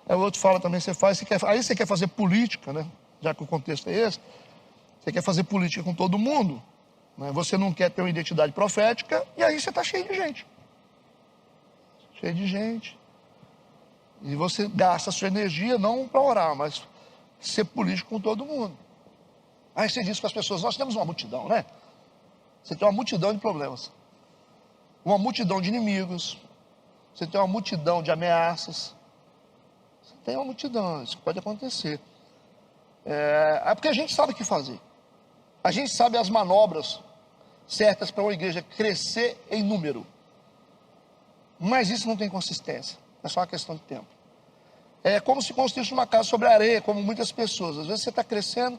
Aí o outro fala também: você faz. Aí você quer fazer política, né? Já que o contexto é esse. Você quer fazer política com todo mundo, né? Você não quer ter uma identidade profética, e aí você está cheio de gente. Cheio de gente. E você gasta a sua energia não para orar, mas ser político com todo mundo. Aí você diz para as pessoas: nós temos uma multidão, né? Você tem uma multidão de problemas, uma multidão de inimigos, você tem uma multidão de ameaças, você tem uma multidão, isso pode acontecer. É porque a gente sabe o que fazer, a gente sabe as manobras certas para uma igreja crescer em número, mas isso não tem consistência, é só uma questão de tempo. É como se construísse uma casa sobre a areia, como muitas pessoas. Às vezes você está crescendo,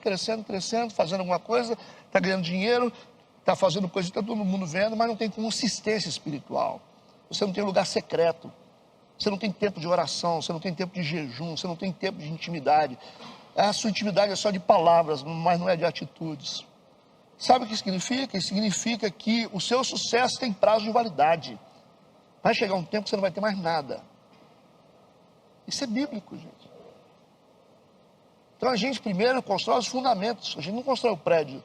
fazendo alguma coisa, está ganhando dinheiro, está fazendo coisa que está todo mundo vendo, mas não tem consistência espiritual. Você não tem lugar secreto, você não tem tempo de oração, você não tem tempo de jejum, você não tem tempo de intimidade. A sua intimidade é só de palavras, mas não é de atitudes. Sabe o que significa? Isso significa que o seu sucesso tem prazo de validade. Vai chegar um tempo que você não vai ter mais nada. Isso é bíblico, gente. Então a gente primeiro constrói os fundamentos. A gente não constrói o prédio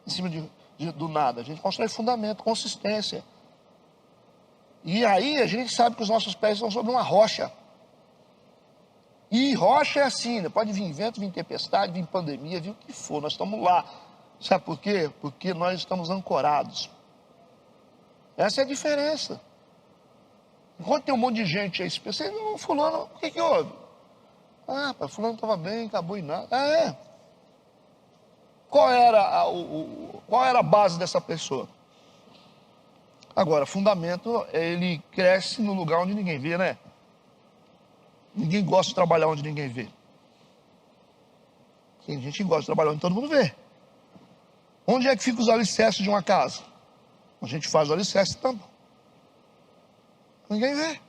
em cima do nada. A gente constrói fundamento, consistência. E aí a gente sabe que os nossos pés estão sobre uma rocha. E rocha é assim, né? Pode vir vento, vir tempestade, vir pandemia, vir o que for. Nós estamos lá. Sabe por quê? Porque nós estamos ancorados. Essa é a diferença. Enquanto tem um monte de gente aí, você não, fulano, o que houve? Ah, pai, fulano estava bem, acabou e nada. Qual era a base dessa pessoa? Agora, fundamento, ele cresce no lugar onde ninguém vê, né? Ninguém gosta de trabalhar onde ninguém vê. Tem gente que gosta de trabalhar onde todo mundo vê. Onde é que ficam os alicerces de uma casa? A gente faz o alicerce tampa. Ninguém vê.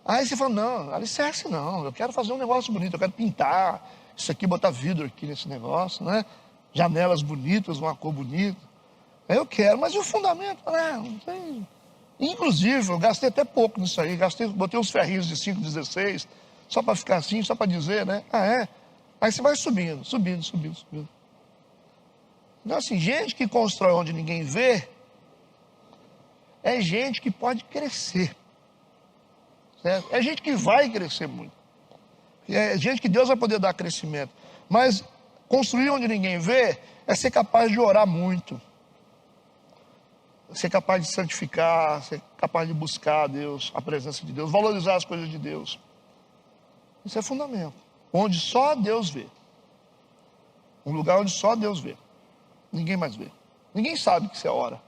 Aí você fala: não, alicerce não, eu quero fazer um negócio bonito, eu quero pintar isso aqui, botar vidro aqui nesse negócio, né? Janelas bonitas, uma cor bonita. Eu quero, mas e o fundamento? Não tem. Inclusive, eu gastei até pouco nisso aí, botei uns ferrinhos de 5,16, só para ficar assim, só para dizer, né? Aí você vai subindo. Então assim, gente que constrói onde ninguém vê, é gente que pode crescer, certo? É gente que vai crescer muito, é gente que Deus vai poder dar crescimento. Mas construir onde ninguém vê é ser capaz de orar muito, ser capaz de santificar, ser capaz de buscar a Deus, a presença de Deus, valorizar as coisas de Deus. Isso é fundamento. Onde só Deus vê. Um lugar onde só Deus vê. Ninguém mais vê. Ninguém sabe que você ora.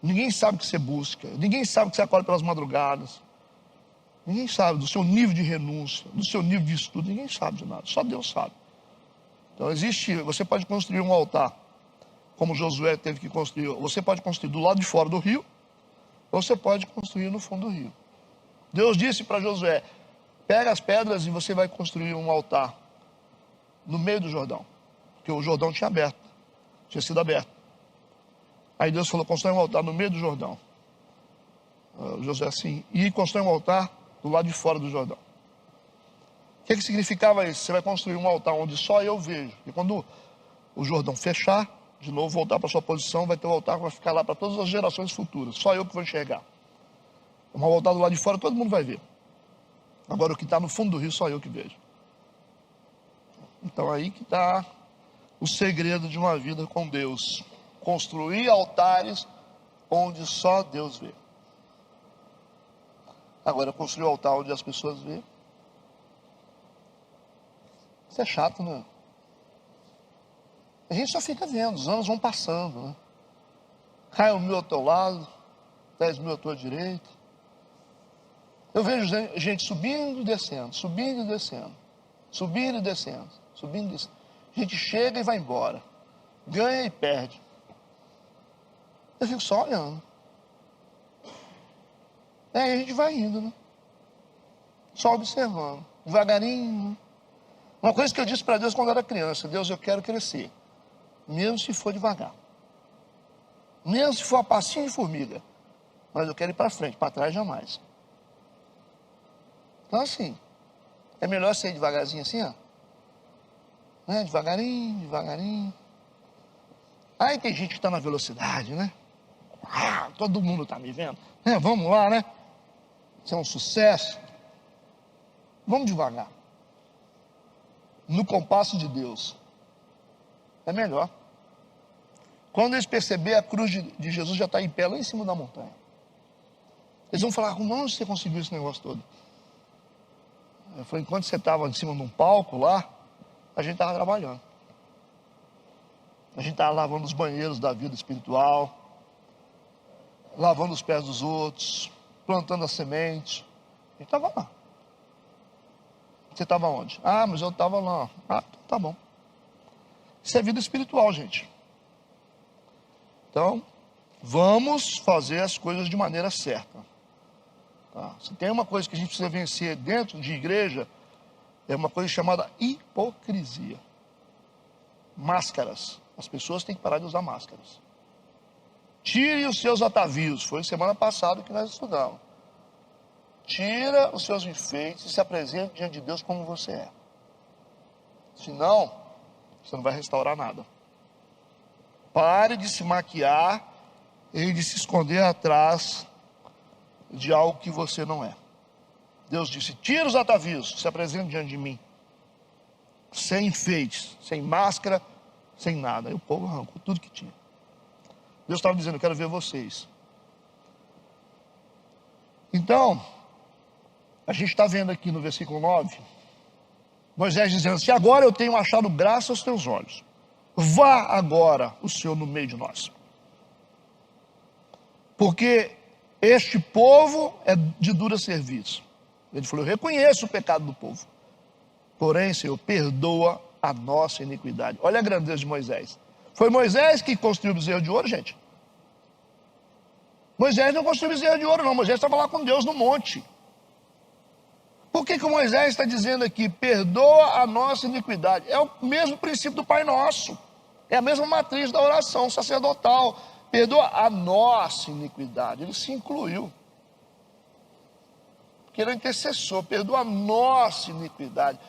Ninguém sabe que você busca. Ninguém sabe que você acorda pelas madrugadas. Ninguém sabe do seu nível de renúncia, do seu nível de estudo. Ninguém sabe de nada. Só Deus sabe. Então você pode construir um altar, como Josué teve que construir. Você pode construir do lado de fora do rio, ou você pode construir no fundo do rio. Deus disse para Josué: pega as pedras e você vai construir um altar no meio do Jordão, porque o Jordão tinha sido aberto. Aí Deus falou: constrói um altar no meio do Jordão. Josué assim, e constrói um altar do lado de fora do Jordão. O que significava isso? Você vai construir um altar onde só eu vejo. E quando o Jordão fechar, de novo voltar para sua posição, vai ter um altar que vai ficar lá para todas as gerações futuras. Só eu que vou enxergar. Um altar do lado de fora, todo mundo vai ver. Agora o que está no fundo do rio, só eu que vejo. Então aí que está o segredo de uma vida com Deus. Construir altares onde só Deus vê. Agora, construir um altar onde as pessoas vê, isso é chato, né? A gente só fica vendo, os anos vão passando, né? Cai 1.000 ao teu lado, 10.000 à tua direita. Eu vejo gente subindo e descendo, subindo e descendo, subindo e descendo, subindo e descendo. A gente chega e vai embora, ganha e perde. Eu fico só olhando. Aí a gente vai indo, né? Só observando, devagarinho. Uma coisa que eu disse para Deus quando eu era criança: Deus, eu quero crescer, mesmo se for devagar, mesmo se for a passinho de formiga, mas eu quero ir para frente, para trás jamais. Então assim, é melhor ser devagarzinho assim, ó, né? Devagarinho, devagarinho. Aí tem gente que está na velocidade, né? Todo mundo está me vendo, né? Vamos lá, né? Isso é um sucesso. Vamos devagar. No compasso de Deus é melhor. Quando eles perceberem, a cruz de Jesus já está em pé lá em cima da montanha. Eles vão falar: como onde você conseguiu esse negócio todo? Eu falei: enquanto você estava em cima de um palco lá, a gente estava trabalhando. A gente estava lavando os banheiros da vida espiritual, lavando os pés dos outros, plantando a semente. A gente estava lá. Você estava onde? Ah, mas eu estava lá. Ah, tá bom. Isso é vida espiritual, gente. Então, vamos fazer as coisas de maneira certa. Tá? Se tem uma coisa que a gente precisa vencer dentro de igreja, é uma coisa chamada hipocrisia. Máscaras. As pessoas têm que parar de usar máscaras. Tire os seus atavios. Foi semana passada que nós estudamos. Tira os seus enfeites e se apresente diante de Deus como você é. Senão, você não vai restaurar nada. Pare de se maquiar e de se esconder atrás de algo que você não é. Deus disse: tira os atavios, se apresente diante de mim. Sem enfeites, sem máscara, sem nada. Aí o povo arrancou tudo que tinha. Deus estava dizendo: eu quero ver vocês. Então, a gente está vendo aqui no versículo 9, Moisés dizendo assim: agora eu tenho achado graça aos teus olhos. Vá agora o Senhor no meio de nós. Porque este povo é de dura serviço. Ele falou: eu reconheço o pecado do povo. Porém, Senhor, perdoa a nossa iniquidade. Olha a grandeza de Moisés. Foi Moisés que construiu o bezerro de ouro, gente? Moisés não construiu o bezerro de ouro, não. Moisés estava lá com Deus no monte. Por que o Moisés está dizendo aqui: perdoa a nossa iniquidade? É o mesmo princípio do Pai Nosso. É a mesma matriz da oração sacerdotal. Perdoa a nossa iniquidade. Ele se incluiu. Porque ele é intercessor. Perdoa a nossa iniquidade.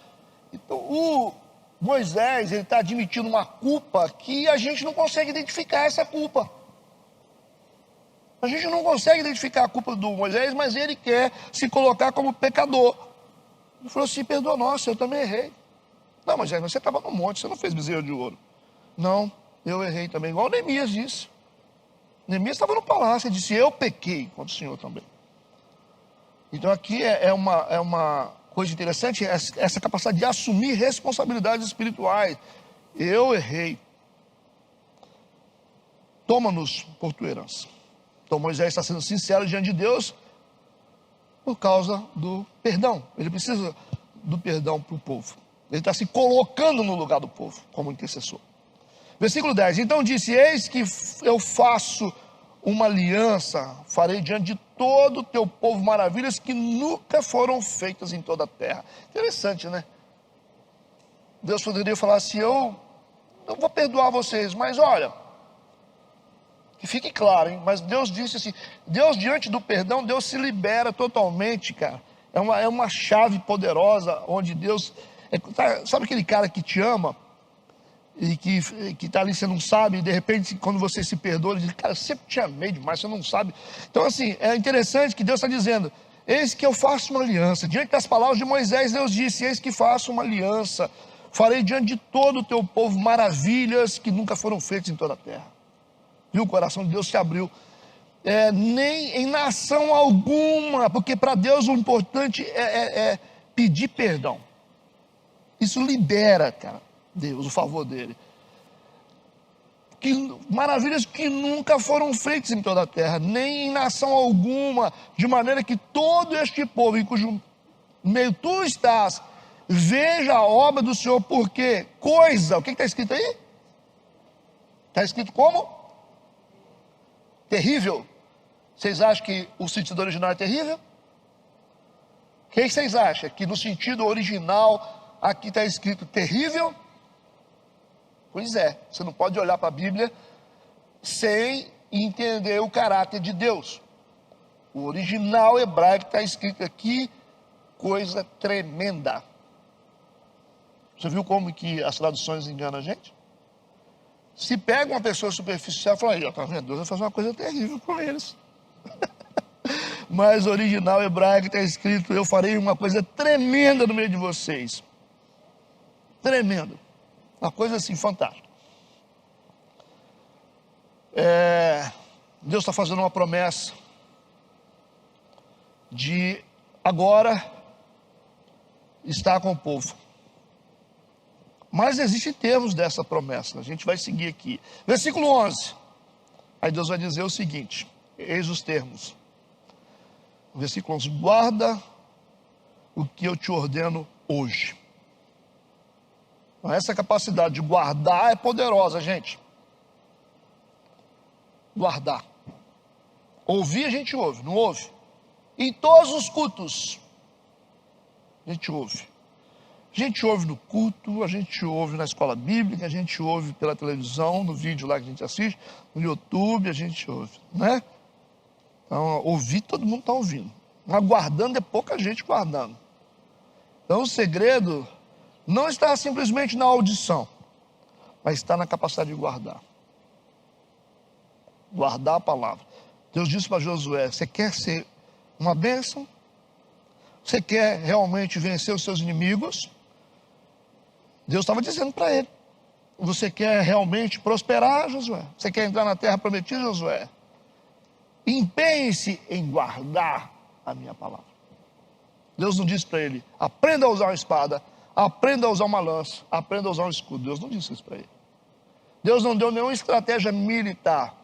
Então, o Moisés, ele está admitindo uma culpa que a gente não consegue identificar essa culpa. A gente não consegue identificar a culpa do Moisés, mas ele quer se colocar como pecador. Ele falou assim, perdoa, nossa, eu também errei. Não, Moisés, você estava no monte, você não fez bezerro de ouro. Não, eu errei também, igual Neemias disse. Neemias estava no palácio, ele disse, eu pequei contra o Senhor também. Então aqui é uma coisa interessante, essa capacidade de assumir responsabilidades espirituais. Eu errei. Toma-nos por tua herança. Então Moisés está sendo sincero diante de Deus por causa do perdão. Ele precisa do perdão para o povo. Ele está se colocando no lugar do povo como intercessor. Versículo 10. Então disse, eis que eu faço uma aliança, farei diante de todo o teu povo maravilhas que nunca foram feitas em toda a terra. Interessante, né? Deus poderia falar assim, eu vou perdoar vocês, mas olha, que fique claro, hein? Mas Deus disse assim, Deus diante do perdão, Deus se libera totalmente, cara. É uma chave poderosa, onde Deus, sabe aquele cara que te ama, e que está ali, você não sabe, e de repente, quando você se perdoa, ele diz, cara, eu sempre te amei demais, você não sabe. Então assim, é interessante que Deus está dizendo, eis que eu faço uma aliança. Diante das palavras de Moisés, Deus disse, eis que faço uma aliança, farei diante de todo o teu povo maravilhas que nunca foram feitas em toda a terra. Viu, o coração de Deus se abriu. Nem em nação alguma, porque para Deus o importante é pedir perdão. Isso libera, cara, Deus, o favor dele. Maravilhas que nunca foram feitas em toda a terra, nem em nação alguma, de maneira que todo este povo, em cujo meio tu estás, veja a obra do Senhor, porque coisa, o que está escrito aí? Está escrito como? Terrível. Vocês acham que o sentido original é terrível? O que vocês acham? Que no sentido original aqui está escrito terrível? Pois é, você não pode olhar para a Bíblia sem entender o caráter de Deus. O original hebraico está escrito aqui, coisa tremenda. Você viu como que as traduções enganam a gente? Se pega uma pessoa superficial e fala, aí, ó, tá vendo? Deus vai fazer uma coisa terrível com eles. Mas o original hebraico está escrito, eu farei uma coisa tremenda no meio de vocês. Tremendo. Uma coisa assim, fantástica. Deus está fazendo uma promessa de agora estar com o povo. Mas existem termos dessa promessa, a gente vai seguir aqui. Versículo 11. Aí Deus vai dizer o seguinte, eis os termos. Versículo 11, guarda o que eu te ordeno hoje. Então, essa capacidade de guardar é poderosa, gente. Guardar. Ouvir a gente ouve, não ouve? Em todos os cultos, a gente ouve. A gente ouve no culto, a gente ouve na escola bíblica, a gente ouve pela televisão, no vídeo lá que a gente assiste, no YouTube, a gente ouve, né? Então, ouvir, todo mundo está ouvindo. Mas guardando é pouca gente guardando. Então, o segredo não está simplesmente na audição, mas está na capacidade de guardar. Guardar a palavra. Deus disse para Josué, você quer ser uma bênção? Você quer realmente vencer os seus inimigos? Deus estava dizendo para ele, você quer realmente prosperar, Josué? Você quer entrar na terra prometida, Josué? Empenhe-se em guardar a minha palavra. Deus não disse para ele, aprenda a usar uma espada, aprenda a usar uma lança, aprenda a usar um escudo. Deus não disse isso para ele. Deus não deu nenhuma estratégia militar,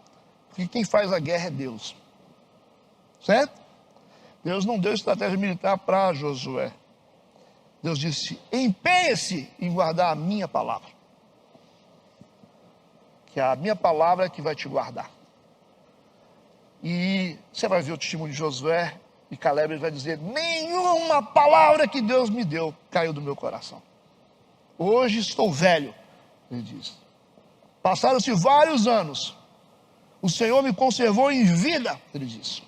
porque quem faz a guerra é Deus. Certo? Deus não deu estratégia militar para Josué. Deus disse, empenhe-se em guardar a minha palavra. Que é a minha palavra que vai te guardar. E você vai ver o testemunho de Josué e Caleb, ele vai dizer, nenhuma palavra que Deus me deu caiu do meu coração. Hoje estou velho, ele diz. Passaram-se vários anos. O Senhor me conservou em vida, ele disse.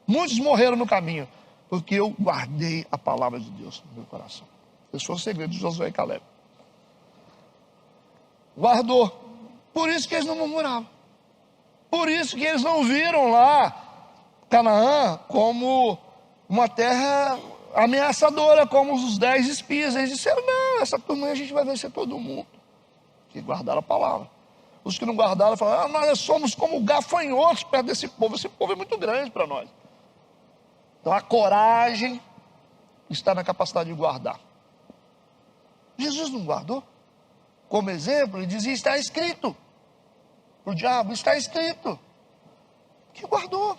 Muitos morreram no caminho, porque eu guardei a palavra de Deus no meu coração. Esse foi o segredo de Josué e Caleb. Guardou. Por isso que eles não murmuravam. Por isso que eles não viram lá Canaã como uma terra ameaçadora, como os 10 espias. Eles disseram, não, essa turma a gente vai vencer todo mundo. Que guardaram a palavra. Os que não guardaram falaram, nós somos como gafanhotos perto desse povo. Esse povo é muito grande para nós. Então a coragem está na capacidade de guardar. Jesus não guardou? Como exemplo, ele dizia, está escrito. Para o diabo, está escrito. Que guardou.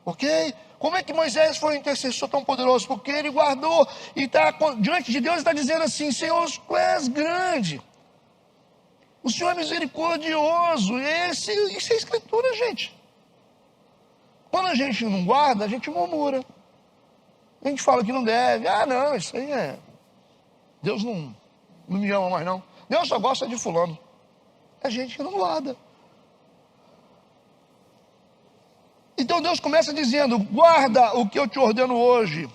Ok? Como é que Moisés foi um intercessor tão poderoso? Porque ele guardou e está diante de Deus, está dizendo assim, Senhor, tu és grande. O Senhor é misericordioso. Isso é escritura, gente. Quando a gente não guarda, a gente murmura. A gente fala que não deve. Ah, não, isso aí é... Deus não me ama mais não. Deus só gosta de fulano. É gente que não guarda. Então Deus começa dizendo, guarda o que eu te ordeno hoje.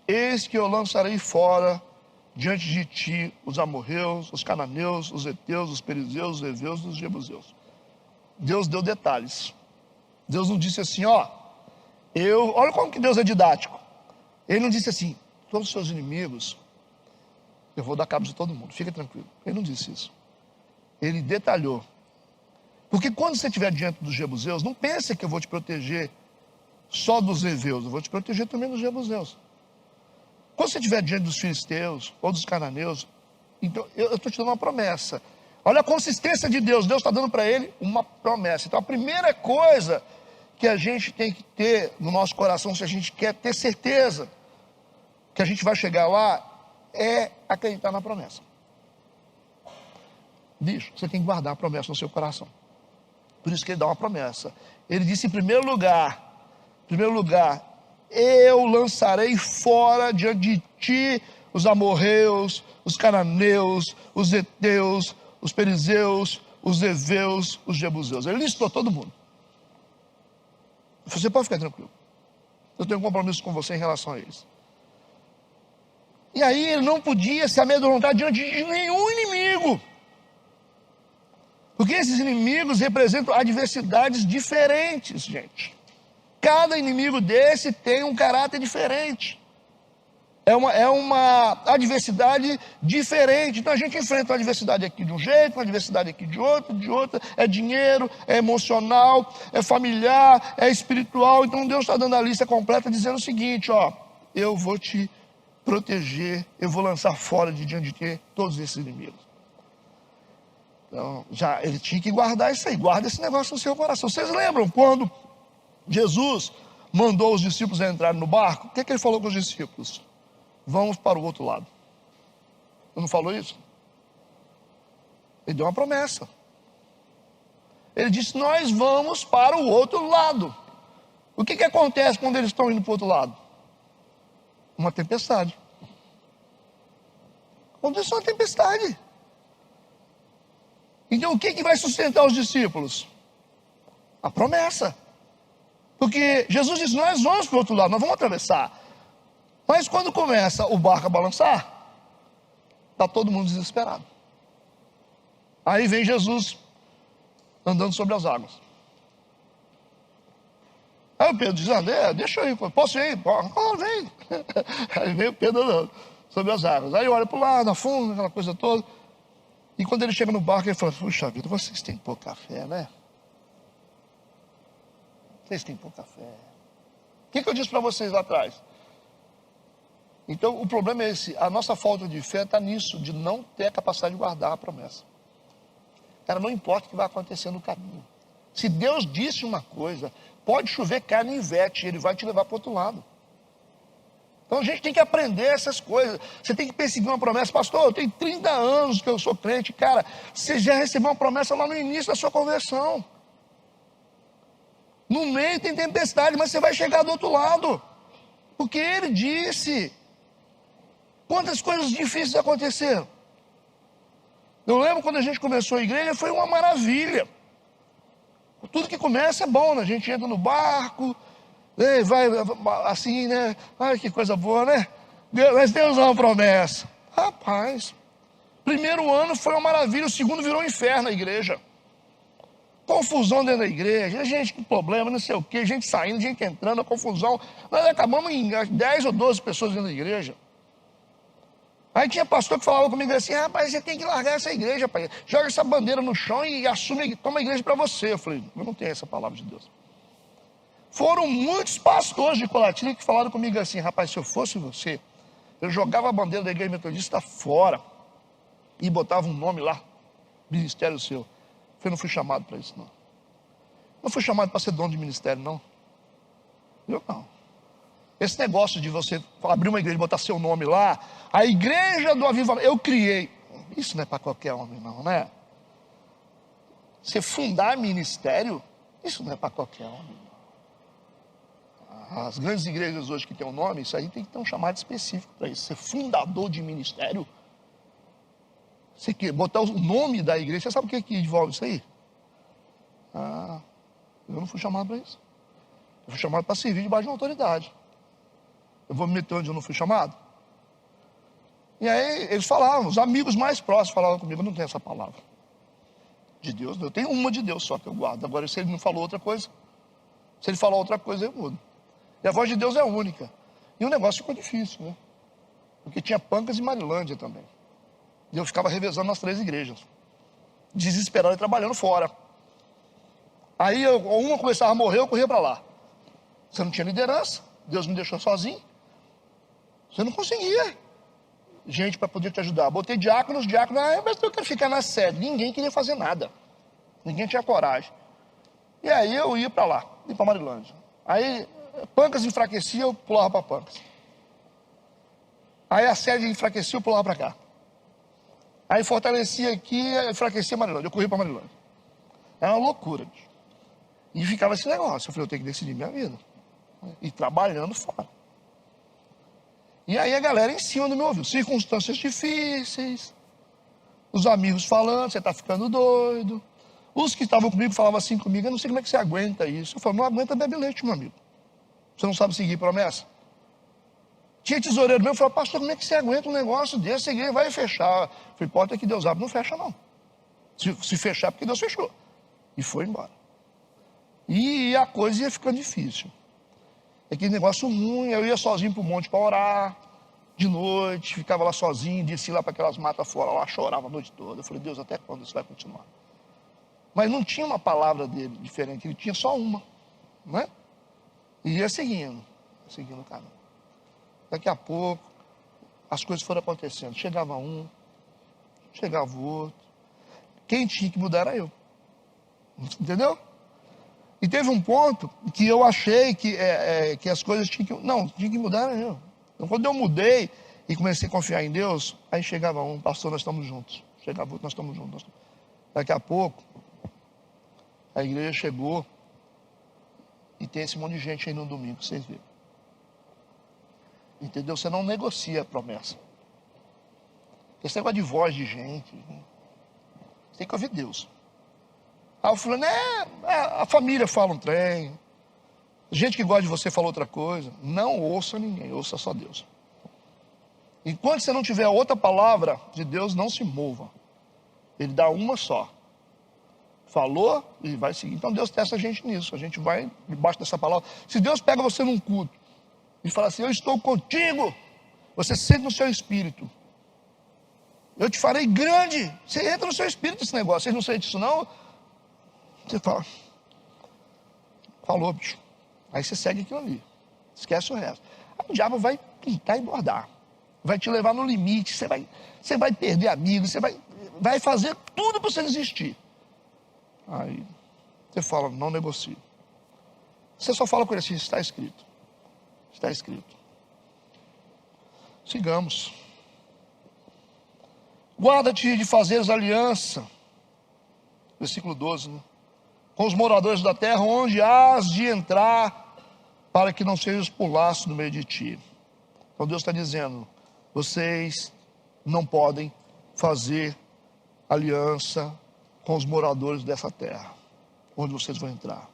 Eis que eu lançarei fora diante de ti os amorreus, os cananeus, os heteus, os perizeus, os heveus e os jebuseus. Deus deu detalhes. Deus não disse assim, olha como que Deus é didático. Ele não disse assim, todos os seus inimigos, eu vou dar cabo de todo mundo, fica tranquilo. Ele não disse isso. Ele detalhou. Porque quando você estiver diante dos jebuseus, não pense que eu vou te proteger só dos heveus, eu vou te proteger também dos jebuseus. Quando você estiver diante dos filisteus ou dos cananeus, então eu estou te dando uma promessa. Olha a consistência de Deus. Deus está dando para ele uma promessa. Então a primeira coisa que a gente tem que ter no nosso coração, se a gente quer ter certeza que a gente vai chegar lá, é acreditar na promessa. Bicho, você tem que guardar a promessa no seu coração. Por isso que ele dá uma promessa. Ele disse em primeiro lugar, eu lançarei fora diante de ti os amorreus, os cananeus, os heteus, os perizeus, os heveus, os jebuseus. Ele listou todo mundo. Você pode ficar tranquilo. Eu tenho um compromisso com você em relação a eles. E aí ele não podia se amedrontar diante de nenhum inimigo. Porque esses inimigos representam adversidades diferentes, gente. Cada inimigo desse tem um caráter diferente. É uma adversidade diferente. Então a gente enfrenta uma adversidade aqui de um jeito, uma adversidade aqui de outra. É dinheiro, é emocional, é familiar, é espiritual. Então Deus está dando a lista completa dizendo o seguinte, eu vou te proteger, eu vou lançar fora de diante de ti todos esses inimigos. Então, já ele tinha que guardar isso aí, guarda esse negócio no seu coração. Vocês lembram quando Jesus mandou os discípulos entrarem no barco? O que ele falou com os discípulos? Vamos para o outro lado. Ele não falou isso? Ele deu uma promessa. Ele disse, nós vamos para o outro lado. O que acontece quando eles estão indo para o outro lado? Uma tempestade. Aconteceu uma tempestade. Então o que vai sustentar os discípulos? A promessa. Porque Jesus disse, nós vamos para o outro lado, nós vamos atravessar. Mas quando começa o barco a balançar, está todo mundo desesperado. Aí vem Jesus andando sobre as águas. Aí o Pedro diz, deixa eu ir, posso ir? Vem. Aí vem o Pedro andando sobre as águas. Aí olha para o lado, afunda, aquela coisa toda. E quando ele chega no barco, ele fala, puxa vida, vocês têm pouca fé, né? Vocês têm pouca fé. O que eu disse para vocês lá atrás? Então o problema é esse, a nossa falta de fé está nisso, de não ter a capacidade de guardar a promessa. Cara, não importa o que vai acontecer no caminho. Se Deus disse uma coisa, pode chover canivete, ele vai te levar para o outro lado. Então a gente tem que aprender essas coisas. Você tem que perseguir uma promessa. Pastor, eu tenho 30 anos que eu sou crente. Cara, você já recebeu uma promessa lá no início da sua conversão. No meio tem tempestade, mas você vai chegar do outro lado. Porque ele disse. Quantas coisas difíceis aconteceram? Eu lembro quando a gente começou a igreja, foi uma maravilha. Tudo que começa é bom, né? A gente entra no barco, vai assim, né? Ai, que coisa boa, né? Nós temos uma promessa. Rapaz, primeiro ano foi uma maravilha, o segundo virou um inferno a igreja. confusão dentro da igreja, gente com problema, não sei o quê, gente saindo, gente entrando, confusão. Nós acabamos em 10 ou 12 pessoas dentro da igreja. Aí tinha pastor que falava comigo assim: rapaz, você tem que largar essa igreja, pai. Joga essa bandeira no chão e assume, toma a igreja para você. Eu falei: eu não tenho essa palavra de Deus. Foram muitos pastores de Colatina que falaram comigo assim: rapaz, se eu fosse você, eu jogava a bandeira da igreja metodista fora e botava um nome lá, ministério seu. Eu não fui chamado para isso, não. Não fui chamado para ser dono de ministério, não. Eu não. Esse negócio de você abrir uma igreja e botar seu nome lá, a igreja do avivamento, eu criei. Isso não é para qualquer homem, não, né? Você fundar ministério, isso não é para qualquer homem. As grandes igrejas hoje que tem um nome, isso aí tem que ter um chamado específico para isso. Ser fundador de ministério. Você quer botar o nome da igreja, você sabe o que envolve isso aí? Eu não fui chamado para isso. Eu fui chamado para servir debaixo de uma autoridade. Eu vou me meter onde eu não fui chamado? E aí eles falavam, os amigos mais próximos falavam comigo: eu não tenho essa palavra de Deus, eu tenho uma de Deus só que eu guardo. Agora, se ele não falou outra coisa, se ele falar outra coisa, eu mudo. E a voz de Deus é única. E o negócio ficou difícil, né? Porque tinha Pancas e Marilândia também. E eu ficava revezando nas 3 igrejas, desesperado e trabalhando fora. Aí uma começava a morrer, eu corria para lá. Você não tinha liderança, Deus me deixou sozinho. Você não conseguia gente para poder te ajudar. Botei diáconos, mas eu quero ficar na sede. Ninguém queria fazer nada. Ninguém tinha coragem. E aí eu ia para lá, ia para Marilândia. Aí Pancas enfraquecia, eu pulava para Pancas. Aí a sede enfraquecia, eu pulava para cá. Aí fortalecia aqui, enfraquecia Marilândia. Eu corria para Marilândia. Era uma loucura, bicho. E ficava esse negócio. Eu falei: eu tenho que decidir minha vida. E trabalhando fora. E aí a galera em cima do meu ouvido. Circunstâncias difíceis. Os amigos falando: você está ficando doido. Os que estavam comigo falavam assim comigo: eu não sei como é que você aguenta isso. Eu falei: não aguenta, bebe leite, meu amigo. Você não sabe seguir promessa? Tinha tesoureiro meu, falou: pastor, como é que você aguenta um negócio desse? A igreja vai fechar. Eu falei: pode ter que Deus abre. Não fecha, não. Se fechar, porque Deus fechou. E foi embora. E a coisa ia ficando difícil. Aquele negócio ruim. Eu ia sozinho para o monte para orar. De noite, ficava lá sozinho, descia lá para aquelas matas fora, lá chorava a noite toda. Eu falei: Deus, até quando isso vai continuar? Mas não tinha uma palavra dele diferente, ele tinha só uma, né? E ia seguindo o caminho. Daqui a pouco, as coisas foram acontecendo. Chegava um, chegava o outro. Quem tinha que mudar era eu. Entendeu? E teve um ponto que eu achei que as coisas tinham que... Não, tinha que mudar era eu. Então, quando eu mudei e comecei a confiar em Deus, aí chegava um: pastor, nós estamos juntos. Chegava outro: nós estamos juntos. Daqui a pouco, a igreja chegou e tem esse monte de gente aí no domingo, vocês viram. Entendeu? Você não negocia a promessa. Esse negócio de voz de gente, você tem que ouvir Deus. Aí eu falei: a família fala um trem, gente que gosta de você fala outra coisa. Não ouça ninguém, ouça só Deus. Enquanto você não tiver outra palavra de Deus, não se mova. Ele dá uma só. Falou e vai seguir. Então Deus testa a gente nisso. A gente vai debaixo dessa palavra. Se Deus pega você num culto e fala assim: eu estou contigo, você sente no seu espírito: eu te farei grande. Você entra no seu espírito esse negócio. Vocês não sentem isso, não? Você fala: falou, bicho. Aí você segue aquilo ali. Esquece o resto. Aí o diabo vai pintar e bordar. Vai te levar no limite. Você vai perder amigos. Você vai fazer tudo para você desistir. Aí você fala: não negocio. Você só fala com ele assim: está escrito. Está escrito. Sigamos. Guarda-te de fazeres aliança. Versículo 12, né? Com os moradores da terra, onde hás de entrar, para que não sejas por laço no meio de ti. Então Deus está dizendo: vocês não podem fazer aliança com os moradores dessa terra, onde vocês vão entrar.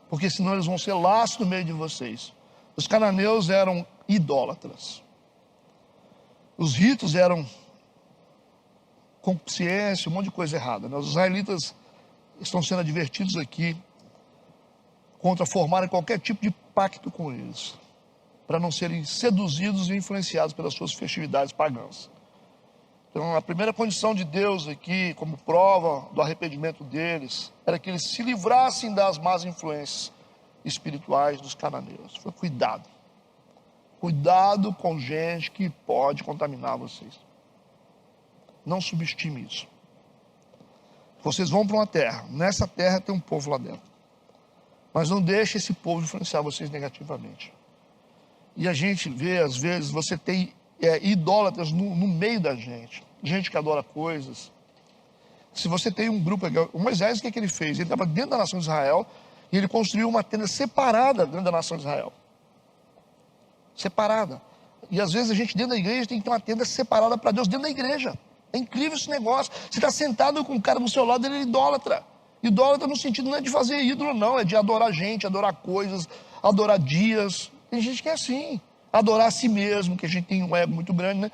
Porque senão eles vão ser laço no meio de vocês. Os cananeus eram idólatras. Os ritos eram concupiscência, um monte de coisa errada, né? Os israelitas estão sendo advertidos aqui contra formarem qualquer tipo de pacto com eles, para não serem seduzidos e influenciados pelas suas festividades pagãs. Então, a primeira condição de Deus aqui, como prova do arrependimento deles, era que eles se livrassem das más influências espirituais dos cananeus. Foi cuidado. Cuidado com gente que pode contaminar vocês. Não subestime isso. Vocês vão para uma terra. Nessa terra tem um povo lá dentro. Mas não deixe esse povo influenciar vocês negativamente. E a gente vê, às vezes, você tem idólatras no meio da gente. Gente que adora coisas. Se você tem um grupo... O Moisés, o que ele fez? Ele estava dentro da nação de Israel e ele construiu uma tenda separada dentro da nação de Israel. Separada. E às vezes a gente dentro da igreja tem que ter uma tenda separada para Deus dentro da igreja. É incrível esse negócio. Você está sentado com um cara do seu lado, ele é idólatra. Idólatra no sentido não é de fazer ídolo, não. É de adorar gente, adorar coisas, adorar dias. Tem gente que é assim. Adorar a si mesmo, que a gente tem um ego muito grande, né?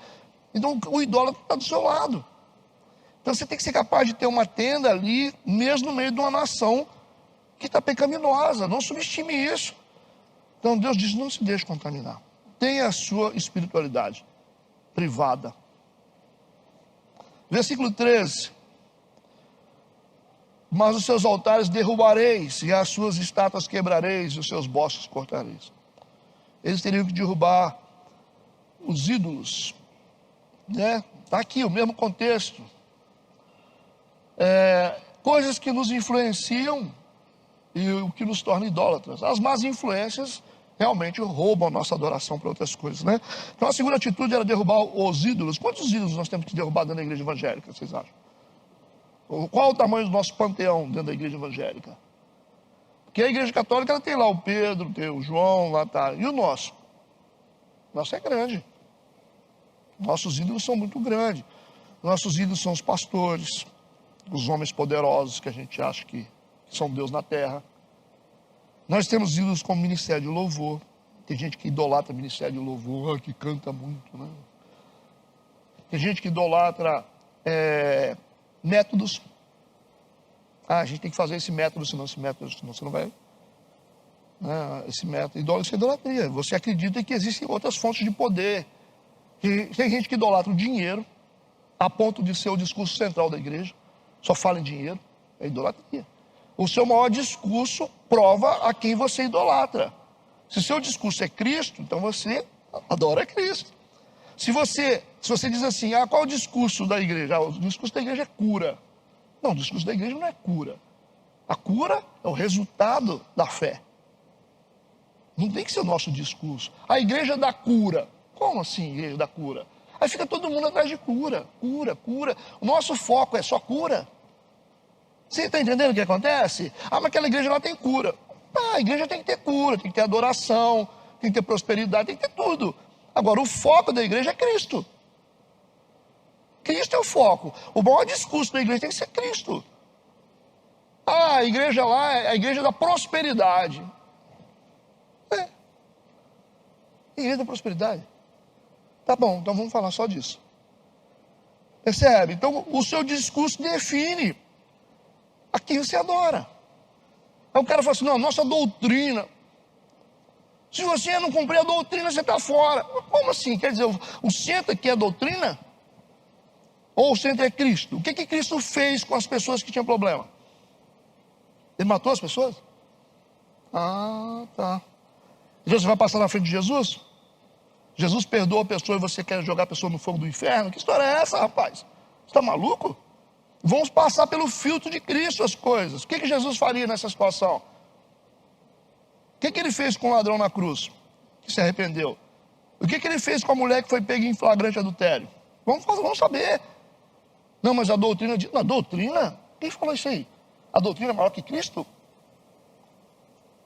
Então o idólatra está do seu lado. Então você tem que ser capaz de ter uma tenda ali, mesmo no meio de uma nação que está pecaminosa. Não subestime isso. Então Deus diz, não se deixe contaminar. Tenha a sua espiritualidade privada. Versículo 13. Mas os seus altares derrubareis, e as suas estátuas quebrareis, e os seus bosques cortareis. Eles teriam que derrubar os ídolos, né? Está aqui o mesmo contexto. Coisas que nos influenciam e o que nos torna idólatras. As más influências realmente roubam a nossa adoração para outras coisas, né? Então a segunda atitude era derrubar os ídolos. Quantos ídolos nós temos que derrubar dentro da igreja evangélica, vocês acham? Qual o tamanho do nosso panteão dentro da igreja evangélica? Porque a igreja católica ela tem lá o Pedro, tem o João, lá tá. E o nosso? O nosso é grande. Nossos ídolos são muito grandes. Nossos ídolos são os pastores, os homens poderosos que a gente acha que são Deus na terra. Nós temos ídolos como ministério de louvor. Tem gente que idolatra ministério de louvor, que canta muito, né? Tem gente que idolatra métodos. A gente tem que fazer esse método, senão você não vai. Esse método, isso é idolatria. Você acredita que existem outras fontes de poder. E tem gente que idolatra o dinheiro, a ponto de ser o discurso central da igreja. Só fala em dinheiro. É idolatria. O seu maior discurso prova a quem você idolatra. Se o seu discurso é Cristo, então você adora Cristo. Se você diz assim, qual é o discurso da igreja? O discurso da igreja é cura. Não, o discurso da igreja não é cura. A cura é o resultado da fé. Não tem que ser o nosso discurso. A igreja da cura. Como assim, igreja da cura? Aí fica todo mundo atrás de cura. Cura. O nosso foco é só cura. Você está entendendo o que acontece? Mas aquela igreja lá tem cura. A igreja tem que ter cura, tem que ter adoração, tem que ter prosperidade, tem que ter tudo. Agora, o foco da igreja é Cristo. Cristo é o foco. O maior discurso da igreja tem que ser Cristo. A igreja lá é a igreja da prosperidade. Igreja da prosperidade. Tá bom, então vamos falar só disso. Percebe? Então, o seu discurso define a quem você adora. Aí o cara fala assim, não, nossa doutrina. Se você não cumprir a doutrina, você está fora. Como assim? Quer dizer, o centro aqui é a doutrina? Ou o centro é Cristo? O que Cristo fez com as pessoas que tinham problema? Ele matou as pessoas? Tá. Você vai passar na frente de Jesus? Jesus perdoa a pessoa e você quer jogar a pessoa no fogo do inferno? Que história é essa, rapaz? Você está maluco? Vamos passar pelo filtro de Cristo as coisas. O que Jesus faria nessa situação? O que ele fez com o ladrão na cruz, que se arrependeu? O que ele fez com a mulher que foi pega em flagrante adultério? Vamos saber. Não, mas a doutrina diz... A doutrina? Quem falou isso aí? A doutrina é maior que Cristo?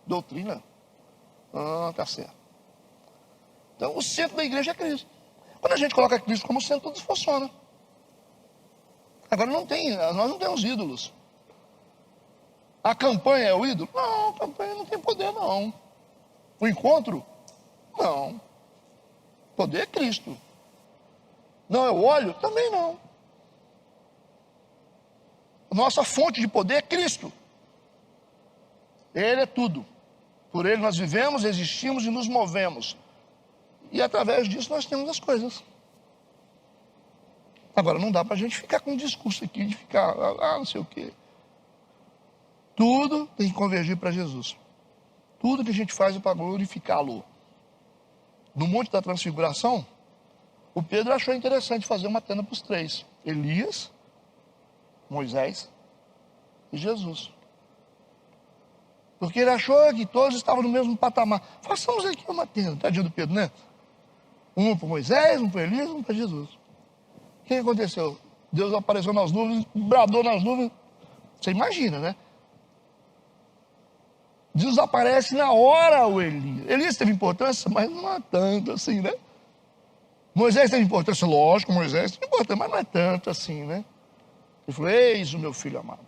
Doutrina? Tá certo. Então o centro da igreja é Cristo. Quando a gente coloca Cristo como centro, tudo funciona. Agora nós não temos ídolos. A campanha é o ídolo? Não, a campanha não tem poder não. O encontro? Não. O poder é Cristo. Não, é o óleo? Também não. nossa fonte de poder é Cristo. Ele é tudo. Por Ele nós vivemos, existimos e nos movemos. E através disso nós temos as coisas. Agora, não dá para a gente ficar com um discurso aqui de ficar, não sei o quê. Tudo tem que convergir para Jesus. Tudo que a gente faz é para glorificá-lo. No Monte da Transfiguração, o Pedro achou interessante fazer uma tenda para os três. Elias, Moisés e Jesus. Porque ele achou que todos estavam no mesmo patamar. Façamos aqui uma tenda, tadinho do Pedro, né? Um para Moisés, um para Elias, um para Jesus. O que aconteceu? Deus apareceu nas nuvens, bradou nas nuvens. Você imagina, né? Desaparece na hora o Elias. Elias teve importância, mas não é tanto assim, né? Moisés teve importância, lógico, Moisés teve importância, mas não é tanto assim, né? Ele falou, eis o meu filho amado.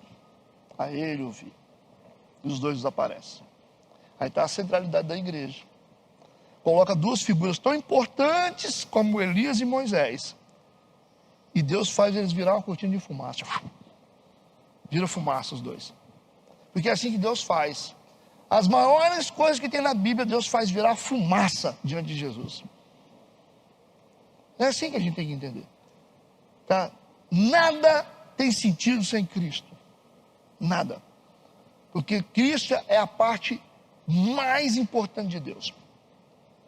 A ele eu vi. E os dois desaparecem. Aí está a centralidade da igreja. Coloca duas figuras tão importantes como Elias e Moisés. E Deus faz eles virar uma cortina de fumaça. Vira fumaça os dois. Porque é assim que Deus faz. As maiores coisas que tem na Bíblia, Deus faz virar fumaça diante de Jesus. É assim que a gente tem que entender. Tá? Nada tem sentido sem Cristo. Nada. Porque Cristo é a parte mais importante de Deus.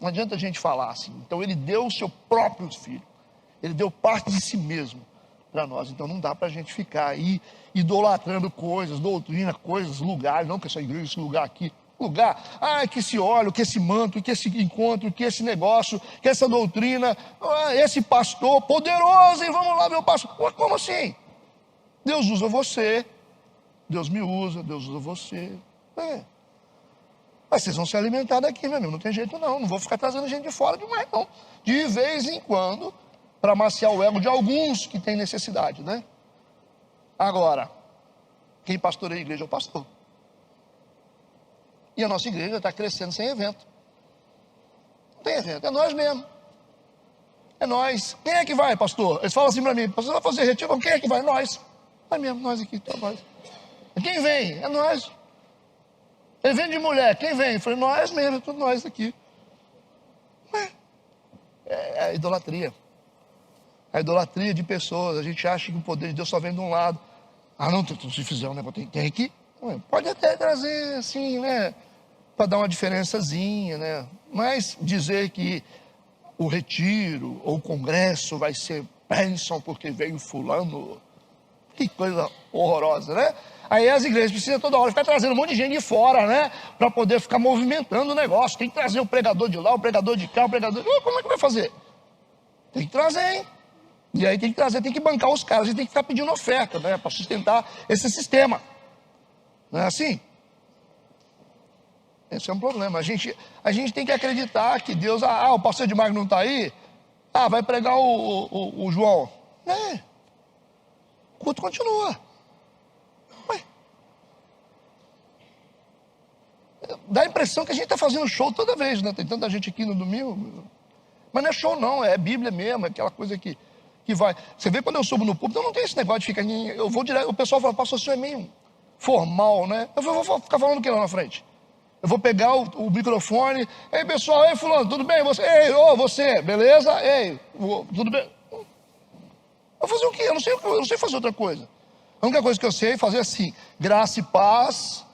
Não adianta a gente falar assim. Então ele deu o seu próprio filho. Ele deu parte de si mesmo para nós. Então não dá para a gente ficar aí idolatrando coisas, doutrina, coisas, lugares. Não que essa igreja, esse lugar aqui. Lugar, que esse óleo, que esse manto, que esse encontro, que esse negócio, que essa doutrina, esse pastor poderoso, e vamos lá ver o pastor. Como assim? Deus usa você, Deus me usa, Deus usa você. Mas vocês vão se alimentar daqui, meu amigo, não tem jeito não vou ficar trazendo gente de fora demais não. De vez em quando, para amaciar o ego de alguns que têm necessidade, né? Agora, quem pastoreia a igreja é o pastor. E a nossa igreja está crescendo sem evento. Não tem evento, é nós mesmo. É nós. Quem é que vai, pastor? Eles falam assim para mim, pastor, vai fazer retiro? Quem é que vai? Nós. Vai mesmo, nós aqui, então nós. Quem vem? É nós. Evento de mulher, quem vem? Eu falei, nós mesmo, é tudo nós aqui. É a idolatria. A idolatria de pessoas. A gente acha que o poder de Deus só vem de um lado. Não, se fizer um negócio, tem que... Pode até trazer assim, né? Para dar uma diferençazinha, né? Mas dizer que o retiro ou o congresso vai ser bênção porque veio fulano. Que coisa horrorosa, né? Aí as igrejas precisam toda hora ficar trazendo um monte de gente de fora, né? Para poder ficar movimentando o negócio. Tem que trazer o pregador de lá, o pregador de cá, o pregador de... Como é que vai fazer? Tem que trazer, hein? E aí tem que trazer, tem que bancar os caras. A gente tem que ficar pedindo oferta, né? Para sustentar esse sistema. Não é assim? Esse é um problema. A gente tem que acreditar que Deus... o pastor de Magno não está aí? Vai pregar o João. O culto continua. Dá a impressão que a gente está fazendo show toda vez, né? Tem tanta gente aqui no domingo. Mas não é show não, é Bíblia mesmo, é aquela coisa que vai... Você vê quando eu subo no púlpito, eu não tenho esse negócio de ficar... Eu vou direto, o pessoal fala, pastor, o senhor é meio formal, né? Eu vou ficar falando o que lá na frente? Eu vou pegar o microfone, ei pessoal, ei fulano, tudo bem? Você, ei, você, beleza? Ei, tudo bem? Eu vou fazer o quê? Eu não sei fazer outra coisa. A única coisa que eu sei é fazer assim, graça e paz,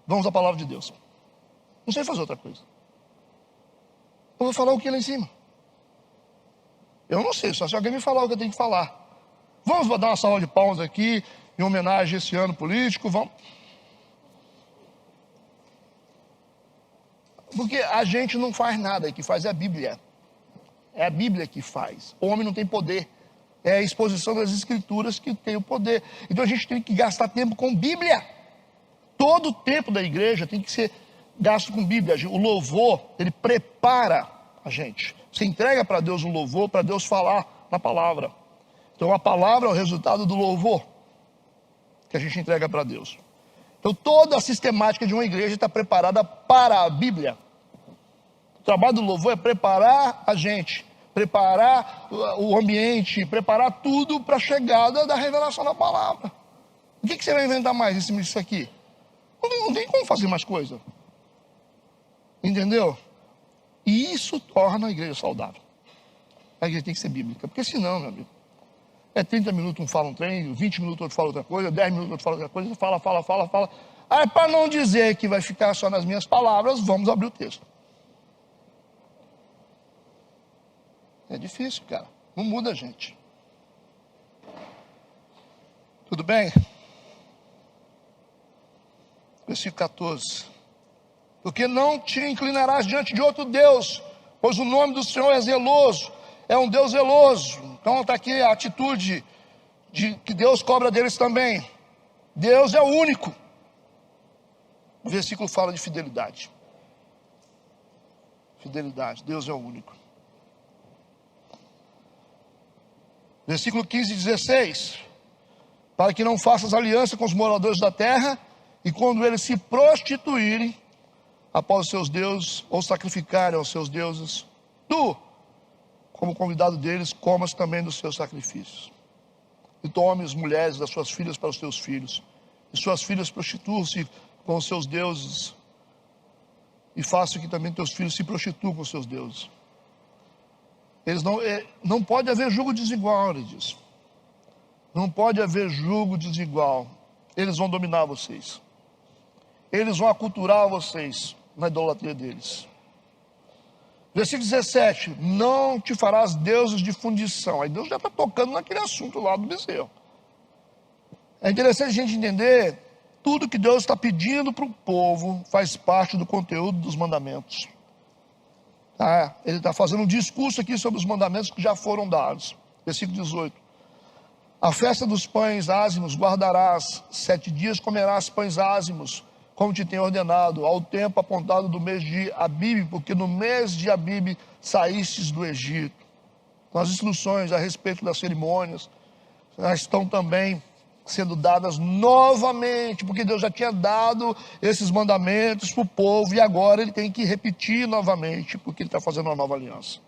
vamos à palavra de Deus. Não sei fazer outra coisa. Eu vou falar o que lá em cima? Eu não sei, só se alguém me falar o que eu tenho que falar. Vamos dar uma salva de palmas aqui, em homenagem a esse ano político, vamos. Porque a gente não faz nada, que faz é a Bíblia. É a Bíblia que faz. O homem não tem poder. É a exposição das escrituras que tem o poder. Então a gente tem que gastar tempo com Bíblia. Todo o tempo da igreja tem que ser gasto com Bíblia. O louvor, ele prepara a gente. Você entrega para Deus um louvor, para Deus falar na palavra. Então a palavra é o resultado do louvor que a gente entrega para Deus. Então toda a sistemática de uma igreja está preparada para a Bíblia. O trabalho do louvor é preparar a gente, preparar o ambiente, preparar tudo para a chegada da revelação da palavra. O que você vai inventar mais em cima disso aqui? Não tem como fazer mais coisa. Entendeu? E isso torna a igreja saudável. A igreja tem que ser bíblica. Porque senão, meu amigo, é 30 minutos um fala um trem, 20 minutos outro fala outra coisa, 10 minutos outro fala outra coisa, fala. Aí, para não dizer que vai ficar só nas minhas palavras, vamos abrir o texto. É difícil, cara. Não muda, gente. Tudo bem? Versículo 14. Porque não te inclinarás diante de outro Deus, pois o nome do Senhor é zeloso, é um Deus zeloso. Então está aqui a atitude de que Deus cobra deles também. Deus é o único. O versículo fala de fidelidade. Fidelidade, Deus é o único. Versículo 15 e 16. Para que não faças aliança com os moradores da terra, e quando eles se prostituírem após os seus deuses, ou sacrificarem aos seus deuses, tu, como convidado deles, comas também dos seus sacrifícios. E tomes mulheres das suas filhas para os teus filhos, e suas filhas prostituam-se com os seus deuses, e faça que também teus filhos se prostituam com os seus deuses. Eles não pode haver julgo desigual, ele diz. Não pode haver julgo desigual. Eles vão dominar vocês. Eles vão aculturar vocês na idolatria deles. Versículo 17. Não te farás deuses de fundição. Aí Deus já está tocando naquele assunto lá do bezerro. É interessante a gente entender, tudo que Deus está pedindo para o povo faz parte do conteúdo dos mandamentos. Tá? Ele está fazendo um discurso aqui sobre os mandamentos que já foram dados. Versículo 18. A festa dos pães ázimos guardarás, 7 dias comerás pães ázimos, como te tenho ordenado, ao tempo apontado do mês de Abibe, porque no mês de Abibe saístes do Egito. Então, as instruções a respeito das cerimônias já estão também sendo dadas novamente, porque Deus já tinha dado esses mandamentos para o povo, e agora ele tem que repetir novamente, porque ele está fazendo uma nova aliança.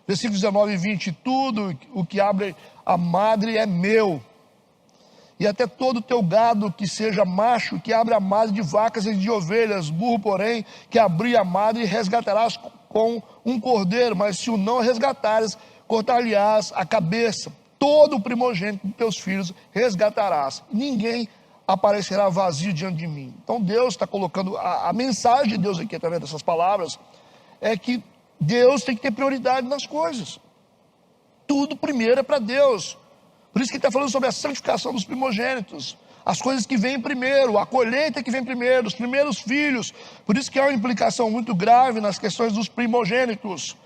Versículos 19 e 20, tudo o que abre a madre é meu, e até todo o teu gado que seja macho, que abre a madre de vacas e de ovelhas, burro, porém, que abrir a madre, resgatarás com um cordeiro, mas se o não resgatares, cortar-lhe-ás a cabeça. Todo o primogênito de teus filhos resgatarás. Ninguém aparecerá vazio diante de mim. Então Deus está colocando, a mensagem de Deus aqui através dessas palavras, é que Deus tem que ter prioridade nas coisas. Tudo primeiro é para Deus. Por isso que ele está falando sobre a santificação dos primogênitos. As coisas que vêm primeiro, a colheita que vem primeiro, os primeiros filhos. Por isso que há uma implicação muito grave nas questões dos primogênitos.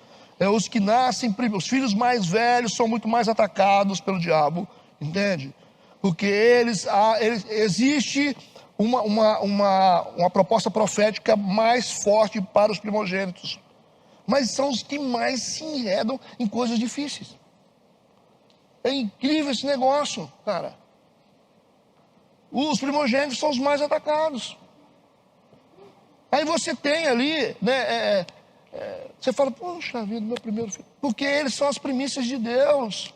Os que nascem, os filhos mais velhos são muito mais atacados pelo diabo, entende? Porque existe uma proposta profética mais forte para os primogênitos. Mas são os que mais se enredam em coisas difíceis. É incrível esse negócio, cara. Os primogênitos são os mais atacados. Aí você tem ali, né, você fala, poxa vida, meu primeiro filho. Porque eles são as primícias de Deus.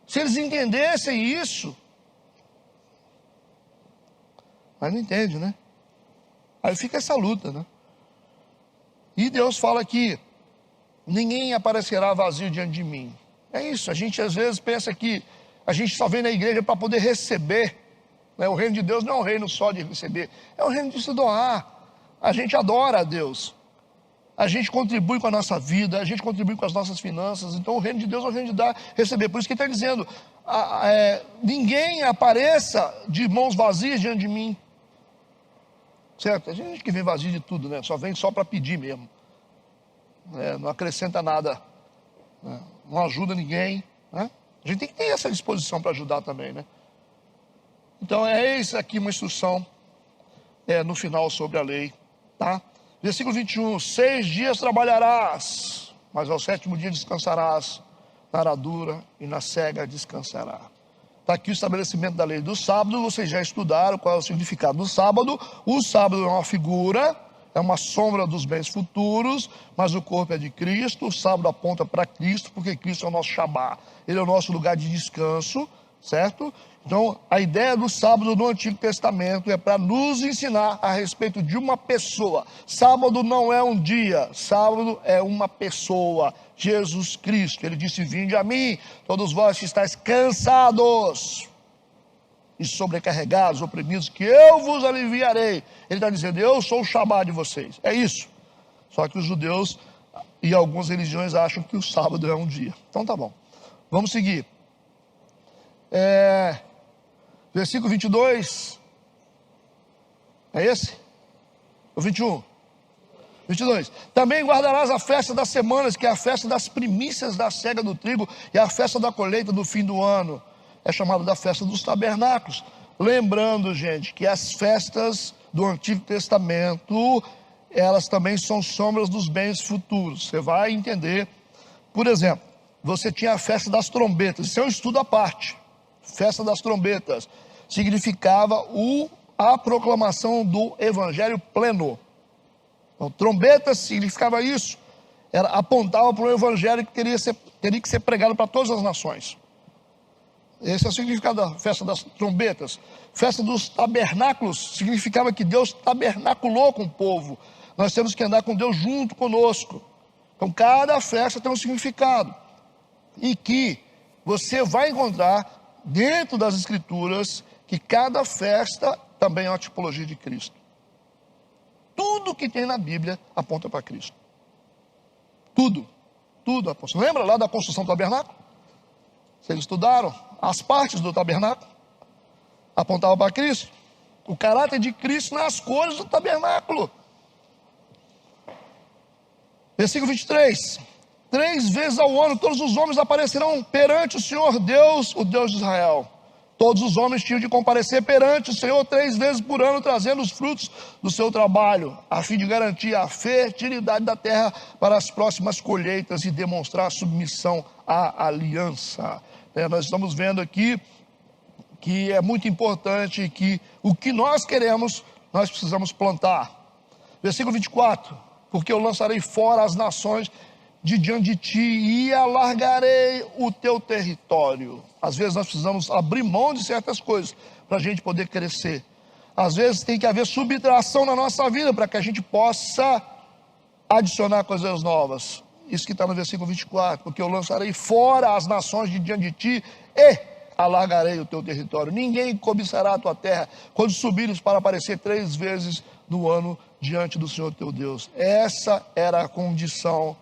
Se eles entendessem isso. Mas não entende, né? Aí fica essa luta, né? E Deus fala aqui, ninguém aparecerá vazio diante de mim. É isso, a gente às vezes pensa que a gente só vem na igreja para poder receber. Né? O reino de Deus não é um reino só de receber, é um reino de se doar. A gente adora a Deus. A gente contribui com a nossa vida, a gente contribui com as nossas finanças. Então o reino de Deus é o reino de dar, receber. Por isso que ele está dizendo, ninguém apareça de mãos vazias diante de mim. Certo? A gente que vem vazio de tudo, né? Só vem só para pedir mesmo. Não acrescenta nada, né? Não ajuda ninguém, né? A gente tem que ter essa disposição para ajudar também, né? Então é isso aqui uma instrução no final sobre a lei, tá? Versículo 21, 6 dias trabalharás, mas ao 7º dia descansarás, na aradura e na cega descansará. Está aqui o estabelecimento da lei do sábado. Vocês já estudaram qual é o significado do sábado. O sábado é uma figura, é uma sombra dos bens futuros, mas o corpo é de Cristo. O sábado aponta para Cristo, porque Cristo é o nosso Shabá. Ele é o nosso lugar de descanso, certo? Então, a ideia do sábado no Antigo Testamento é para nos ensinar a respeito de uma pessoa. Sábado não é um dia, sábado é uma pessoa, Jesus Cristo. Ele disse: vinde a mim, todos vós que estáis cansados e sobrecarregados, oprimidos, que eu vos aliviarei. Ele está dizendo: eu sou o Shabá de vocês. É isso. Só que os judeus e algumas religiões acham que o sábado é um dia. Então tá bom. Vamos seguir. Versículo 22. É esse? O 21. 22. Também guardarás a festa das semanas, que é a festa das primícias da cega do trigo, e a festa da colheita do fim do ano. É chamada da festa dos tabernáculos. Lembrando, gente, que as festas do Antigo Testamento, elas também são sombras dos bens futuros. Você vai entender. Por exemplo, você tinha a festa das trombetas. Isso é um estudo à parte. Festa das trombetas significava a proclamação do evangelho pleno. Então, trombetas significava isso. Apontava para um evangelho que teria que ser pregado para todas as nações. Esse é o significado da festa das trombetas. Festa dos tabernáculos significava que Deus tabernaculou com o povo. Nós temos que andar com Deus junto conosco. Então, cada festa tem um significado. E que você vai encontrar dentro das Escrituras que cada festa também é uma tipologia de Cristo. Tudo que tem na Bíblia aponta para Cristo. Tudo aponta. Lembra lá da construção do tabernáculo? Vocês estudaram? As partes do tabernáculo apontavam para Cristo. O caráter de Cristo nas cores do tabernáculo. Versículo 23. 3 vezes ao ano todos os homens aparecerão perante o Senhor Deus, o Deus de Israel. Todos os homens tinham de comparecer perante o Senhor 3 vezes por ano, trazendo os frutos do seu trabalho, a fim de garantir a fertilidade da terra para as próximas colheitas e demonstrar submissão à aliança. Nós estamos vendo aqui que é muito importante que o que nós queremos, nós precisamos plantar. Versículo 24. Porque eu lançarei fora as nações de diante de ti e alargarei o teu território. Às vezes nós precisamos abrir mão de certas coisas para a gente poder crescer. Às vezes tem que haver subtração na nossa vida para que a gente possa adicionar coisas novas. Isso que está no versículo 24. Porque eu lançarei fora as nações de diante de ti e alargarei o teu território. Ninguém cobiçará a tua terra quando subires para aparecer 3 vezes no ano diante do Senhor teu Deus. Essa era a condição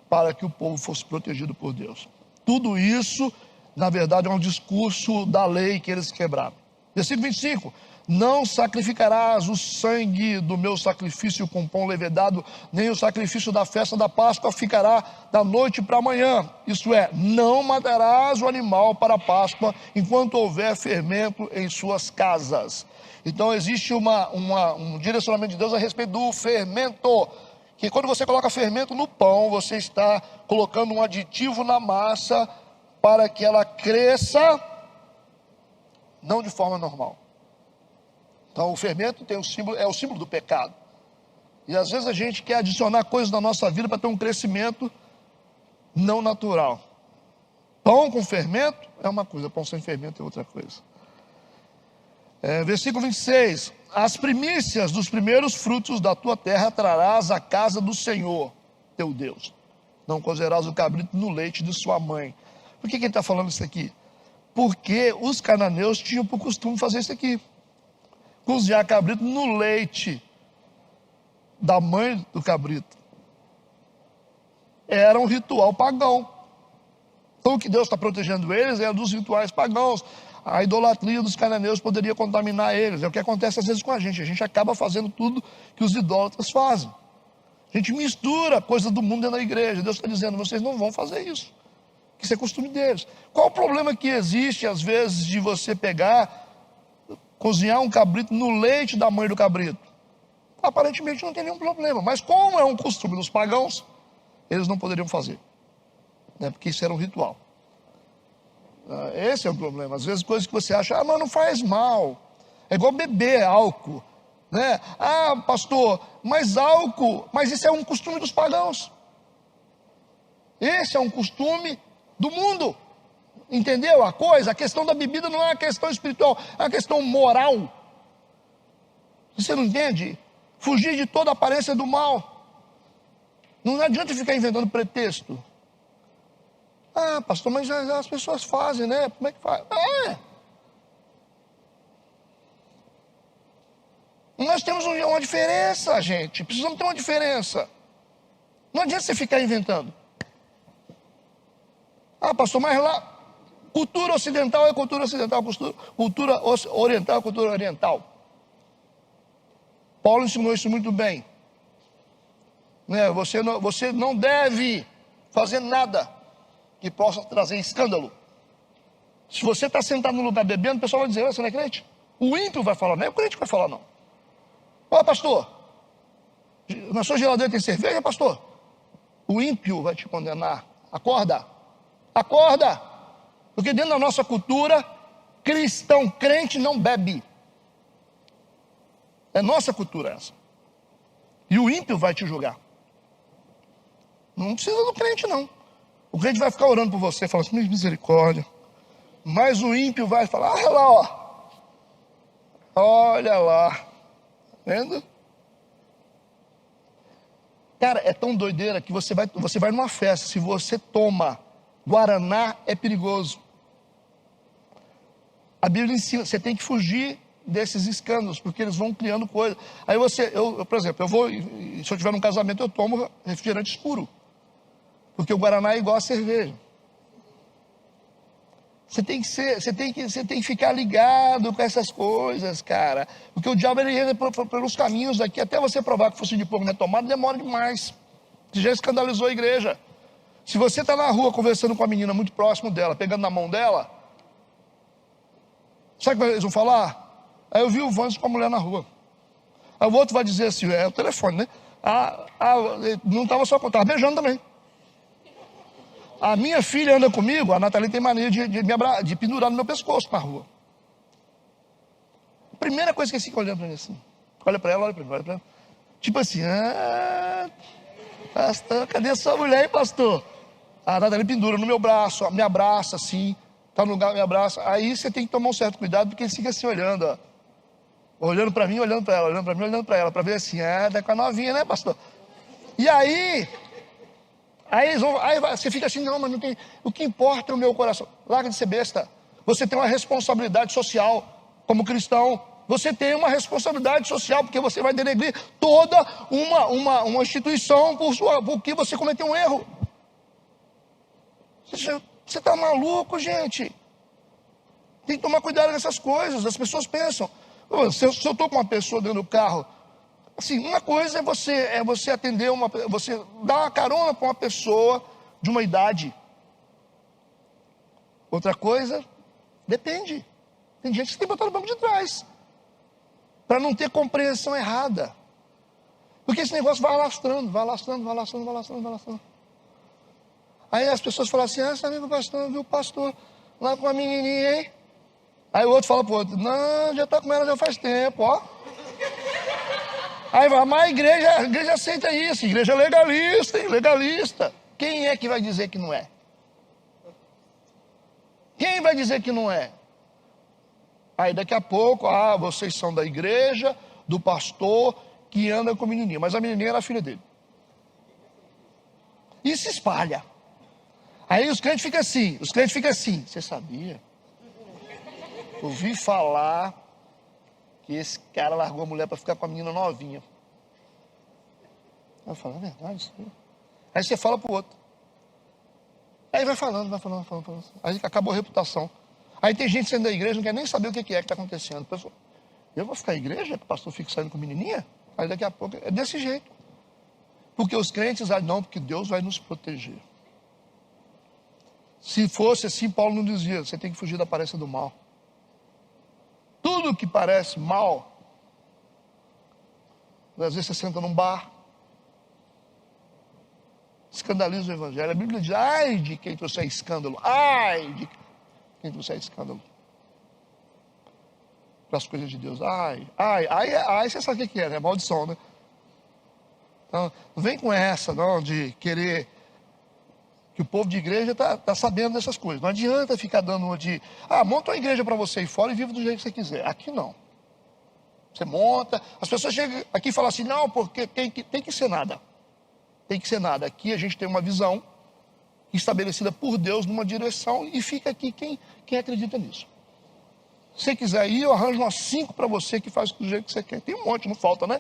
para que o povo fosse protegido por Deus. Tudo isso, na verdade, é um discurso da lei que eles quebraram. Versículo 25. Não sacrificarás o sangue do meu sacrifício com pão levedado, nem o sacrifício da festa da Páscoa ficará da noite para amanhã. Isto é, não matarás o animal para a Páscoa enquanto houver fermento em suas casas. Então existe um direcionamento de Deus a respeito do fermento. Que quando você coloca fermento no pão, você está colocando um aditivo na massa para que ela cresça, não de forma normal. Então o fermento tem é o símbolo do pecado. E às vezes a gente quer adicionar coisas na nossa vida para ter um crescimento não natural. Pão com fermento é uma coisa, pão sem fermento é outra coisa. Versículo 26. As primícias dos primeiros frutos da tua terra trarás à casa do Senhor, teu Deus. Não cozerás o cabrito no leite de sua mãe. Por que ele está falando isso aqui? Porque os cananeus tinham por costume fazer isso aqui. Cozinhar cabrito no leite da mãe do cabrito. Era um ritual pagão. Então o que Deus está protegendo eles é dos rituais pagãos. A idolatria dos cananeus poderia contaminar eles. É o que acontece às vezes com a gente. A gente acaba fazendo tudo que os idólatras fazem. A gente mistura coisas do mundo dentro da igreja. Deus está dizendo, vocês não vão fazer isso. Isso é costume deles. Qual o problema que existe às vezes de você pegar, cozinhar um cabrito no leite da mãe do cabrito? Aparentemente não tem nenhum problema. Mas como é um costume dos pagãos, eles não poderiam fazer. Porque isso era um ritual. Esse é o problema. Às vezes coisas que você acha, mas não faz mal. É igual beber álcool, né? Pastor, mas álcool, mas isso é um costume dos pagãos. Esse é um costume do mundo. Entendeu a coisa? A questão da bebida não é uma questão espiritual, é uma questão moral. Você não entende? Fugir de toda aparência do mal. Não adianta ficar inventando pretexto. Ah, pastor, mas as pessoas fazem, né? Como é que faz? Nós temos uma diferença, gente. Precisamos ter uma diferença. Não adianta você ficar inventando. Ah, pastor, mas lá, cultura ocidental é cultura ocidental, cultura oriental é cultura oriental. Paulo ensinou isso muito bem. Né? Você não deve fazer nada que possa trazer escândalo. Se você está sentado no lugar bebendo, o pessoal vai dizer, você não é crente? O ímpio vai falar, não é o crente que vai falar, não. Ó, pastor, na sua geladeira tem cerveja, pastor? O ímpio vai te condenar. Acorda, acorda. Porque dentro da nossa cultura, cristão, crente não bebe. É nossa cultura essa. E o ímpio vai te julgar. Não precisa do crente, não. O crente vai ficar orando por você, falando assim, misericórdia. Mas o ímpio vai falar, olha lá, ó. Olha lá. Vendo? Cara, é tão doideira que você vai numa festa, se você toma guaraná, é perigoso. A Bíblia ensina, você tem que fugir desses escândalos, porque eles vão criando coisas. Aí por exemplo, se eu estiver num casamento, eu tomo refrigerante escuro. Porque o guaraná é igual a cerveja. Você tem que ficar ligado com essas coisas, cara. Porque o diabo ele entra pelos caminhos daqui, até você provar que fosse de pouco não é tomado, demora demais. Você já escandalizou a igreja. Se você está na rua conversando com a menina muito próximo dela, pegando na mão dela, sabe o que eles vão falar? Aí eu vi o Vans com a mulher na rua. Aí o outro vai dizer assim, é o telefone, né? Não estava só, estava beijando também. A minha filha anda comigo, a Nathalie tem mania de pendurar no meu pescoço na rua. A primeira coisa que eles ficam olhando para mim assim. Olha para ela, olha para mim, olha para ela. Tipo assim, pastor, cadê a sua mulher, hein, pastor? A Nathalie pendura no meu braço, me abraça assim, tá no lugar, me abraça. Aí você tem que tomar um certo cuidado, porque eles ficam assim olhando, ó. Olhando para mim, olhando para ela, olhando para mim, olhando para ela, para ver assim, tá com a novinha, né, pastor? E aí você fica assim, não, mas não tem. O que importa é o meu coração. Larga de ser besta. Você tem uma responsabilidade social como cristão. Você tem uma responsabilidade social, porque você vai denegrir toda uma instituição por que você cometeu um erro. Você está maluco, gente? Tem que tomar cuidado com essas coisas. As pessoas pensam. Se eu estou com uma pessoa dentro do carro, assim, uma coisa é você atender você dar uma carona para uma pessoa de uma idade. Outra coisa, depende. Tem gente que tem que botar no banco de trás, para não ter compreensão errada. Porque esse negócio vai alastrando, vai alastrando, vai alastrando, vai alastrando, vai alastrando. Aí as pessoas falam assim, você amigo pastor, viu o pastor lá com a menininha, hein? Aí o outro fala pro outro, não, já está com ela já faz tempo, ó. Aí vai, mas a igreja aceita isso, a igreja é legalista, hein? Legalista. Quem é que vai dizer que não é? Quem vai dizer que não é? Aí daqui a pouco, vocês são da igreja, do pastor, que anda com a menininha. Mas a menininha era a filha dele. E se espalha. Aí os crentes ficam assim, você sabia? Ouvi falar que esse cara largou a mulher para ficar com a menina novinha. Eu falo, é verdade isso aí? Aí você fala pro outro. Aí vai falando. Aí acabou a reputação. Aí tem gente saindo da igreja, não quer nem saber o que é que está acontecendo. Pessoal, eu vou ficar na igreja, que o pastor fica saindo com menininha? Aí daqui a pouco, é desse jeito. Porque os crentes, não, porque Deus vai nos proteger. Se fosse assim, Paulo não dizia, você tem que fugir da aparência do mal. Tudo que parece mal, às vezes você senta num bar, escandaliza o evangelho. A Bíblia diz, ai de quem trouxer escândalo, ai de quem trouxer escândalo para as coisas de Deus, ai, você sabe o que é, né? Maldição, né? Então, não vem com essa, não, de querer que que o povo de igreja está sabendo dessas coisas. Não adianta ficar dando uma de, monta uma igreja para você ir fora e vive do jeito que você quiser. Aqui não. Você monta, as pessoas chegam aqui e falam assim, não, porque tem que ser nada. Tem que ser nada. Aqui a gente tem uma visão estabelecida por Deus numa direção e fica aqui quem acredita nisso. Se você quiser ir, eu arranjo umas 5 para você que faz do jeito que você quer. Tem um monte, não falta, né?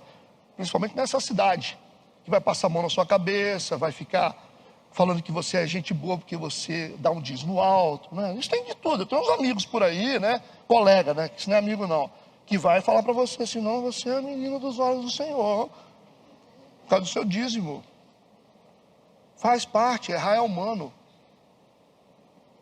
Principalmente nessa cidade, que vai passar a mão na sua cabeça, vai ficar falando que você é gente boa porque você dá um dízimo alto, né? Isso tem de tudo. Eu tenho uns amigos por aí, né? Colega, né? Que isso não é amigo não. Que vai falar para você assim, não, você é a menina dos olhos do Senhor. Por causa do seu dízimo. Faz parte, errar é humano.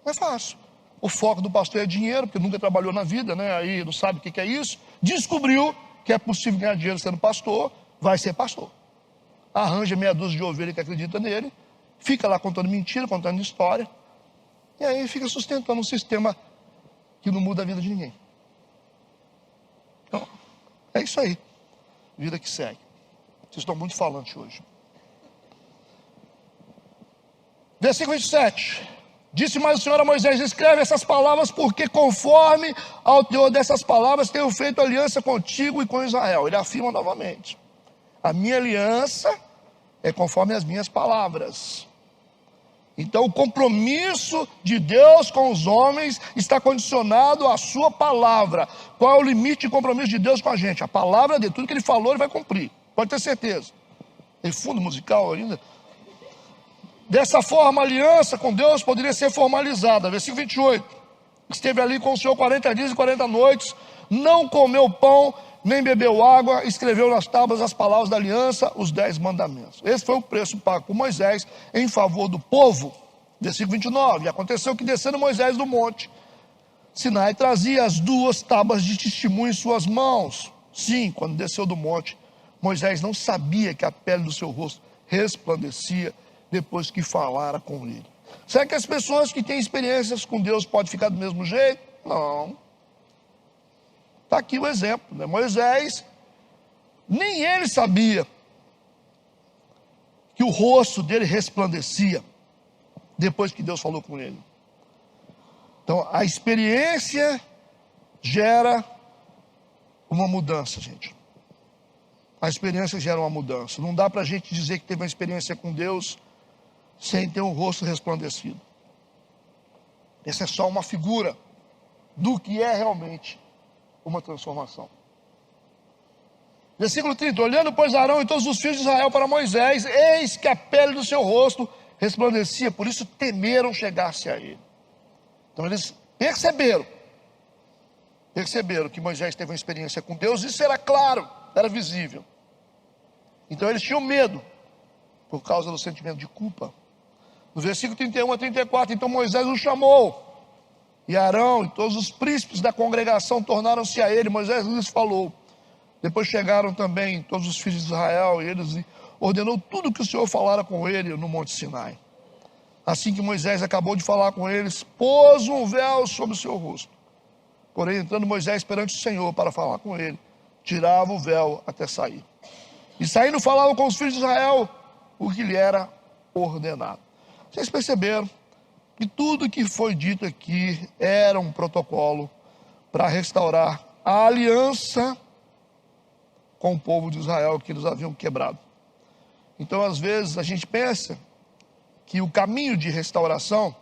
Não é fácil. O foco do pastor é dinheiro, porque nunca trabalhou na vida, né? Aí não sabe o que é isso. Descobriu que é possível ganhar dinheiro sendo pastor, vai ser pastor. Arranja meia dúzia de ovelha que acredita nele, fica lá contando mentira, contando história, e aí fica sustentando um sistema que não muda a vida de ninguém. Então, é isso aí. Vida que segue. Vocês estão muito falantes hoje. Versículo 27. Disse mais o Senhor a Moisés, escreve essas palavras, porque conforme ao teor dessas palavras, tenho feito aliança contigo e com Israel. Ele afirma novamente, a minha aliança é conforme as minhas palavras. Então o compromisso de Deus com os homens está condicionado à sua palavra. Qual é o limite de compromisso de Deus com a gente? A palavra dele, tudo que ele falou ele vai cumprir, pode ter certeza. Tem fundo musical ainda? Dessa forma, a aliança com Deus poderia ser formalizada. Versículo 28. Esteve ali com o Senhor 40 dias e 40 noites, não comeu pão, nem bebeu água, escreveu nas tábuas as palavras da aliança, os 10 mandamentos. Esse foi o preço pago por Moisés em favor do povo. Versículo 29. E aconteceu que descendo Moisés do monte Sinai, trazia as 2 tábuas de testemunho em suas mãos. Sim, quando desceu do monte, Moisés não sabia que a pele do seu rosto resplandecia depois que falara com ele. Será que as pessoas que têm experiências com Deus podem ficar do mesmo jeito? Não. Está aqui o exemplo, né? Moisés, nem ele sabia que o rosto dele resplandecia depois que Deus falou com ele. Então, a experiência gera uma mudança, gente. A experiência gera uma mudança. Não dá para a gente dizer que teve uma experiência com Deus sem ter um rosto resplandecido. Essa é só uma figura do que é realmente uma transformação. Versículo 30. Olhando, pois, Arão e todos os filhos de Israel para Moisés, eis que a pele do seu rosto resplandecia, por isso temeram chegar-se a ele. Então eles perceberam que Moisés teve uma experiência com Deus, isso era claro, era visível. Então eles tinham medo, por causa do sentimento de culpa. No versículo 31 a 34, então Moisés o chamou, e Arão e todos os príncipes da congregação tornaram-se a ele. Moisés lhes falou. Depois chegaram também todos os filhos de Israel, e eles ordenou tudo que o Senhor falara com ele no Monte Sinai. Assim que Moisés acabou de falar com eles, pôs um véu sobre o seu rosto. Porém, entrando Moisés perante o Senhor para falar com ele, tirava o véu até sair. E saindo falava com os filhos de Israel o que lhe era ordenado. Vocês perceberam que tudo que foi dito aqui era um protocolo para restaurar a aliança com o povo de Israel que eles haviam quebrado. Então, às vezes, a gente pensa que o caminho de restauração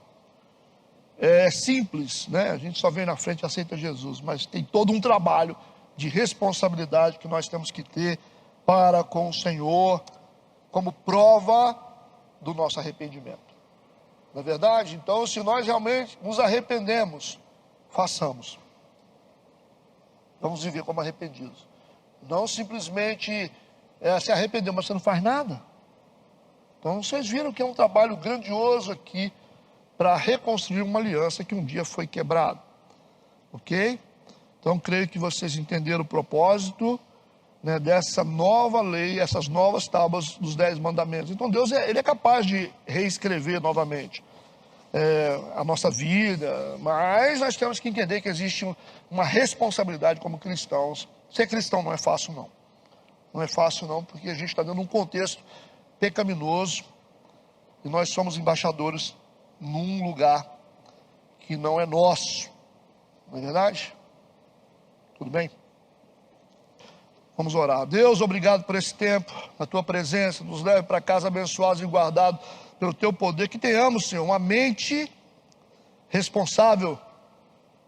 é simples, né? A gente só vem na frente e aceita Jesus, mas tem todo um trabalho de responsabilidade que nós temos que ter para com o Senhor, como prova do nosso arrependimento. Não é verdade? Então, se nós realmente nos arrependemos, façamos. Vamos viver como arrependidos. Não simplesmente se arrepender, mas você não faz nada. Então, vocês viram que é um trabalho grandioso aqui para reconstruir uma aliança que um dia foi quebrada. Ok? Então, creio que vocês entenderam o propósito, né, dessa nova lei, essas novas tábuas dos 10 mandamentos. Então, Deus ele é capaz de reescrever novamente a nossa vida, mas nós temos que entender que existe uma responsabilidade como cristãos. Ser cristão não é fácil, não. Não é fácil, não, porque a gente está dando um contexto pecaminoso e nós somos embaixadores num lugar que não é nosso. Não é verdade? Tudo bem? Vamos orar. Deus, obrigado por esse tempo, a tua presença, nos leve para casa abençoados e guardados pelo teu poder, que tenhamos, Senhor, uma mente responsável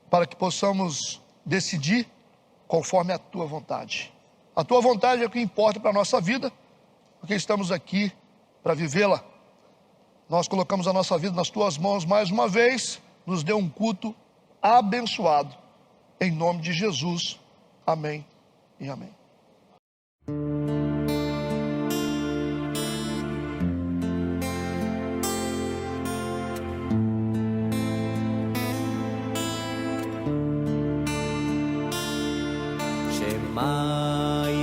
para que possamos decidir conforme a tua vontade. A tua vontade é o que importa para a nossa vida, porque estamos aqui para vivê-la. Nós colocamos a nossa vida nas tuas mãos mais uma vez, nos dê um culto abençoado, em nome de Jesus, amém e amém. Shema